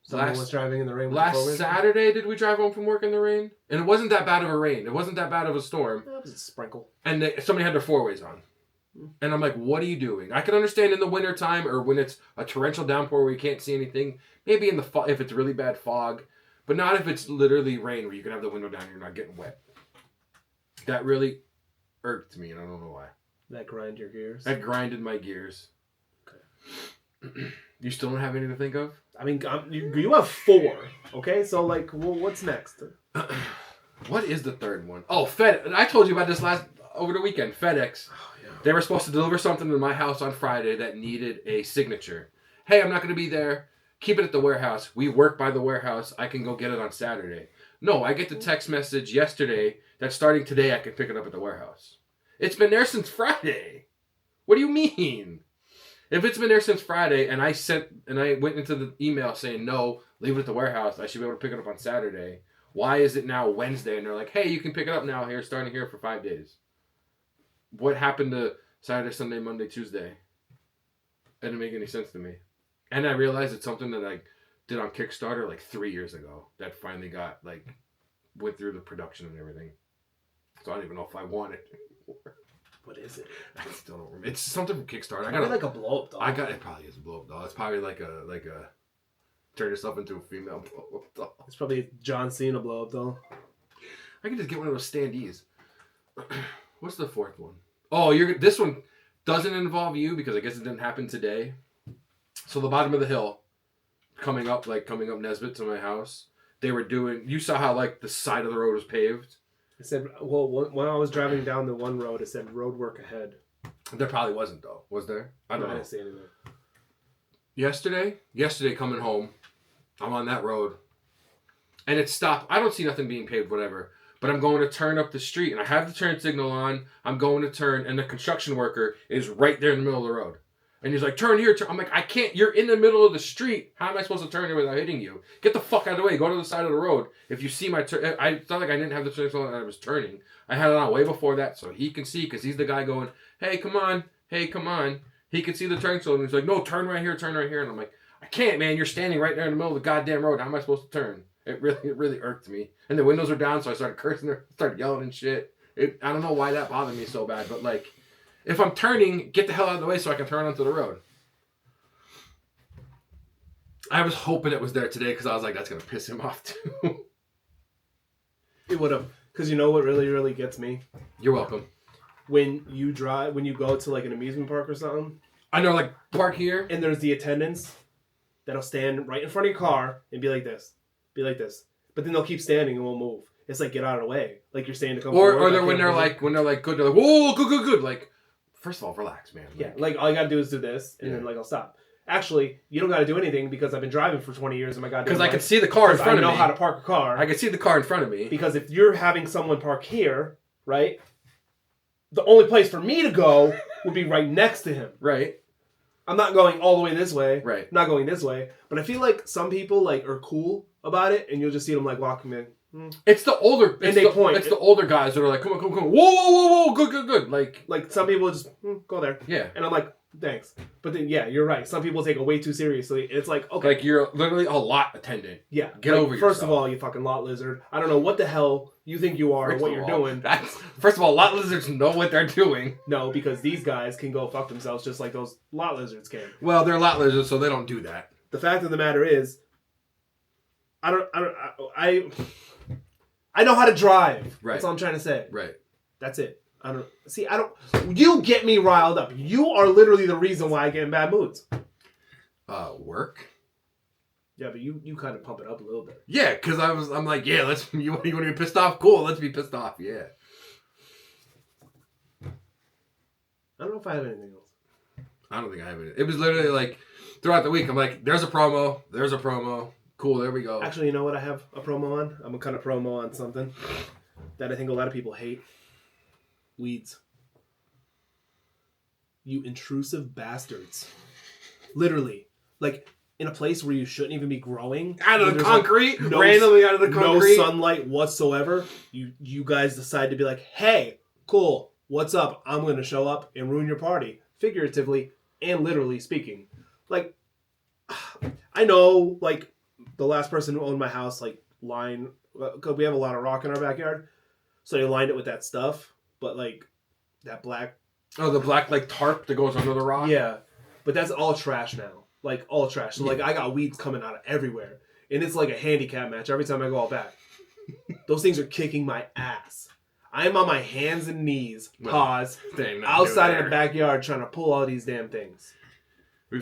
Someone was driving in the rain. Last Saturday, did we drive home from work in the rain? And it wasn't that bad of a rain. It wasn't that bad of a storm. It was a sprinkle. And somebody had their four-ways on. And I'm like, what are you doing? I can understand in the wintertime or when it's a torrential downpour where you can't see anything. Maybe in the if it's really bad fog. But not if it's literally rain where you can have the window down and you're not getting wet. That really irked me, and I don't know why. That grind your gears? That grinded my gears. Okay. You still don't have anything to think of? I mean, you have 4, okay? So, like, well, what's next? What is the third one? Oh, I told you about this over the weekend. FedEx. Oh, yeah. They were supposed to deliver something to my house on Friday that needed a signature. Hey, I'm not going to be there. Keep it at the warehouse. We work by the warehouse. I can go get it on Saturday. No, I get the text message yesterday that starting today I can pick it up at the warehouse. It's been there since Friday. What do you mean? If it's been there since Friday and I went into the email saying, no, leave it at the warehouse, I should be able to pick it up on Saturday. Why is it now Wednesday? And they're like, hey, you can pick it up now here, starting here for 5 days. What happened to Saturday, Sunday, Monday, Tuesday? It didn't make any sense to me. And I realized it's something that I did on Kickstarter like 3 years ago that finally went through the production and everything. So I don't even know if I want it anymore. What is it? I still don't remember. It's something from Kickstarter. I got like a blow up doll. It probably is a blow up doll. It's probably like a turn yourself into a female blow up doll. It's probably a John Cena blow up doll. I can just get one of those standees. What's the fourth one? Oh, this one doesn't involve you because I guess it didn't happen today. So the bottom of the hill, coming up Nesbitt to my house, they were doing. You saw how like the side of the road was paved. It said, well, when I was driving down the one road, it said road work ahead. There probably wasn't, though. Was there? I don't know. I didn't see anything. Yesterday coming home, I'm on that road, and it stopped. I don't see nothing being paved, whatever, but I'm going to turn up the street, and I have the turn signal on. I'm going to turn, and the construction worker is right there in the middle of the road. And he's like, turn here. I'm like, I can't. You're in the middle of the street. How am I supposed to turn here without hitting you? Get the fuck out of the way. Go to the side of the road. If you see my turn, it's not like I didn't have the turn signal and I was turning. I had it on way before that so he can see because he's the guy going, hey, come on. Hey, come on. He can see the turn signal and he's like, no, turn right here. Turn right here. And I'm like, I can't, man. You're standing right there in the middle of the goddamn road. How am I supposed to turn? It really irked me. And the windows were down, so I started cursing, started yelling and shit. I don't know why that bothered me so bad, but like, if I'm turning, get the hell out of the way so I can turn onto the road. I was hoping it was there today because I was like, that's going to piss him off too. It would have. Because you know what really, really gets me? You're welcome. When you go to like an amusement park or something. I know, like, park here. And there's the attendants that'll stand right in front of your car and be like this. Be like this. But then they'll keep standing and won't move. It's like, get out of the way. Like you're saying to come forward. Or when they're like good, they're like, whoa, good. Like, first of all, relax, man. Yeah, like all you got to do is do this and then like I'll stop. Actually, you don't got to do anything because I've been driving for 20 years in my goddamn Because I can see the car in front of me. I know how to park a car. I can see the car in front of me. Because if you're having someone park here, right, the only place for me to go would be right next to him. Right. I'm not going all the way this way. Right. I'm not going this way. But I feel like some people like are cool about it, and you'll just see them like walking in. It's the older, and they point. It's the older guys that are like, come on, whoa, good. Like some people just go there. Yeah. And I'm like, thanks. But then, yeah, you're right. Some people take it way too seriously. It's like, okay. Like you're literally a lot attendant. Yeah. Get over yourself. First of all, you fucking lot lizard. I don't know what the hell you think you are or what you're doing. First of all, lot lizards know what they're doing. No, because these guys can go fuck themselves just like those lot lizards can. Well, they're lot lizards, so they don't do that. The fact of the matter is, I know how to drive. Right. That's all I'm trying to say. Right. That's it. I don't. You get me riled up. You are literally the reason why I get in bad moods. Work. Yeah, but you kind of pump it up a little bit. Yeah, because I'm like, yeah, you want to be pissed off? Cool, let's be pissed off. Yeah. I don't know if I have anything else. I don't think I have it. It was literally like throughout the week. I'm like, there's a promo. There's a promo. Cool, there we go. Actually, you know what I have a promo on? I'm a kind of promo on something that I think a lot of people hate. Weeds. You intrusive bastards. Literally. Like, in a place where you shouldn't even be growing. Out of the concrete? Like randomly out of the concrete? No sunlight whatsoever. You guys decide to be like, hey, cool, what's up? I'm going to show up and ruin your party. Figuratively and literally speaking. Like, I know, like, the last person who owned my house, like, because we have a lot of rock in our backyard. So they lined it with that stuff. But, like, that black... Oh, the black, like, tarp that goes under the rock? Yeah. But that's all trash now. Like, all trash. So, like, I got weeds coming out of everywhere. And it's like a handicap match every time I go out back. Those things are kicking my ass. I am on my hands and knees, outside in the backyard trying to pull all these damn things.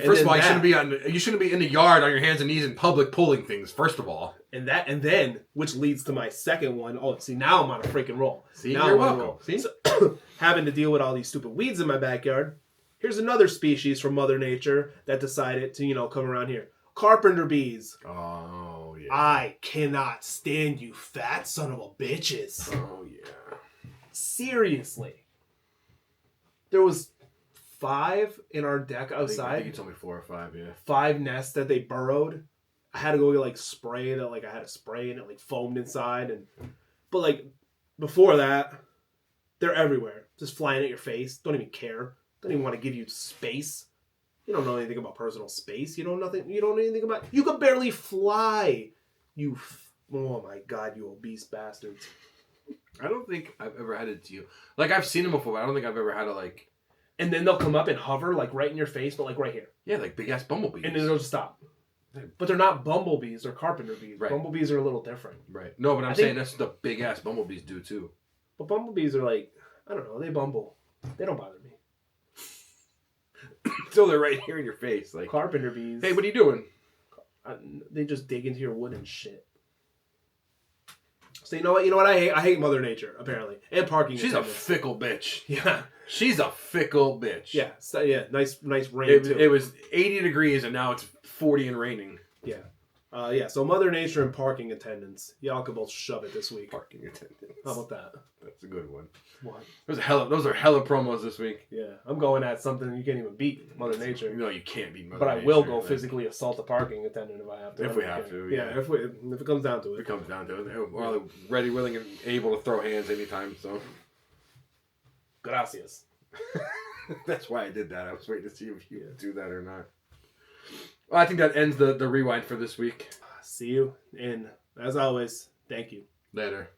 First of all, you shouldn't be in the yard on your hands and knees in public pulling things, first of all. And then, which leads to my second one. Oh, see, now I'm on a freaking roll. See, now you're welcome. See? So, having to deal with all these stupid weeds in my backyard. Here's another species from Mother Nature that decided to, come around here. Carpenter bees. Oh, yeah. I cannot stand you fat son of a bitches. Oh, yeah. Seriously. There was 5 in our deck outside. I think you told me 4 or 5, yeah. 5 nests that they burrowed. I had to go get, like, spray that, like, I had a spray and it, like, foamed inside. But, like, before that, they're everywhere. Just flying at your face. Don't even care. Don't even want to give you space. You don't know anything about personal space. You don't know anything about... You could barely fly. Oh my God, you obese bastards. I don't think I've ever had it to you. Like, I've seen them before, but I don't think I've ever had to, like... And then they'll come up and hover, like, right in your face, but, like, right here. Yeah, like big-ass bumblebees. And then they'll just stop. But they're not bumblebees. They're carpenter bees. Right. Bumblebees are a little different. Right. No, but I'm saying that's what the big-ass bumblebees do, too. But bumblebees are like... I don't know. They bumble. They don't bother me. So they're right here in your face. Like, carpenter bees. Hey, what are you doing? They just dig into your wood and shit. So you know what I hate? I hate Mother Nature, apparently. And parking. She's a fickle bitch. Yeah. She's a fickle bitch. Yeah. So, yeah. Nice rain, too. It was 80 degrees and now it's 40 and raining. Yeah. Yeah, so Mother Nature and parking attendants. Y'all could both shove it this week. Parking attendants. How about that? That's a good one. What? Those are hella promos this week. Yeah, I'm going at something you can't even beat, Mother Nature. No, you can't beat Mother Nature. But I will go like, physically assault a parking attendant if I have to. If we have to, yeah. If it comes down to it. If it comes down to it. We're all ready, willing, and able to throw hands anytime, so. Gracias. That's why I did that. I was waiting to see if you would do that or not. Well, I think that ends the rewind for this week. See you, and as always, thank you. Later.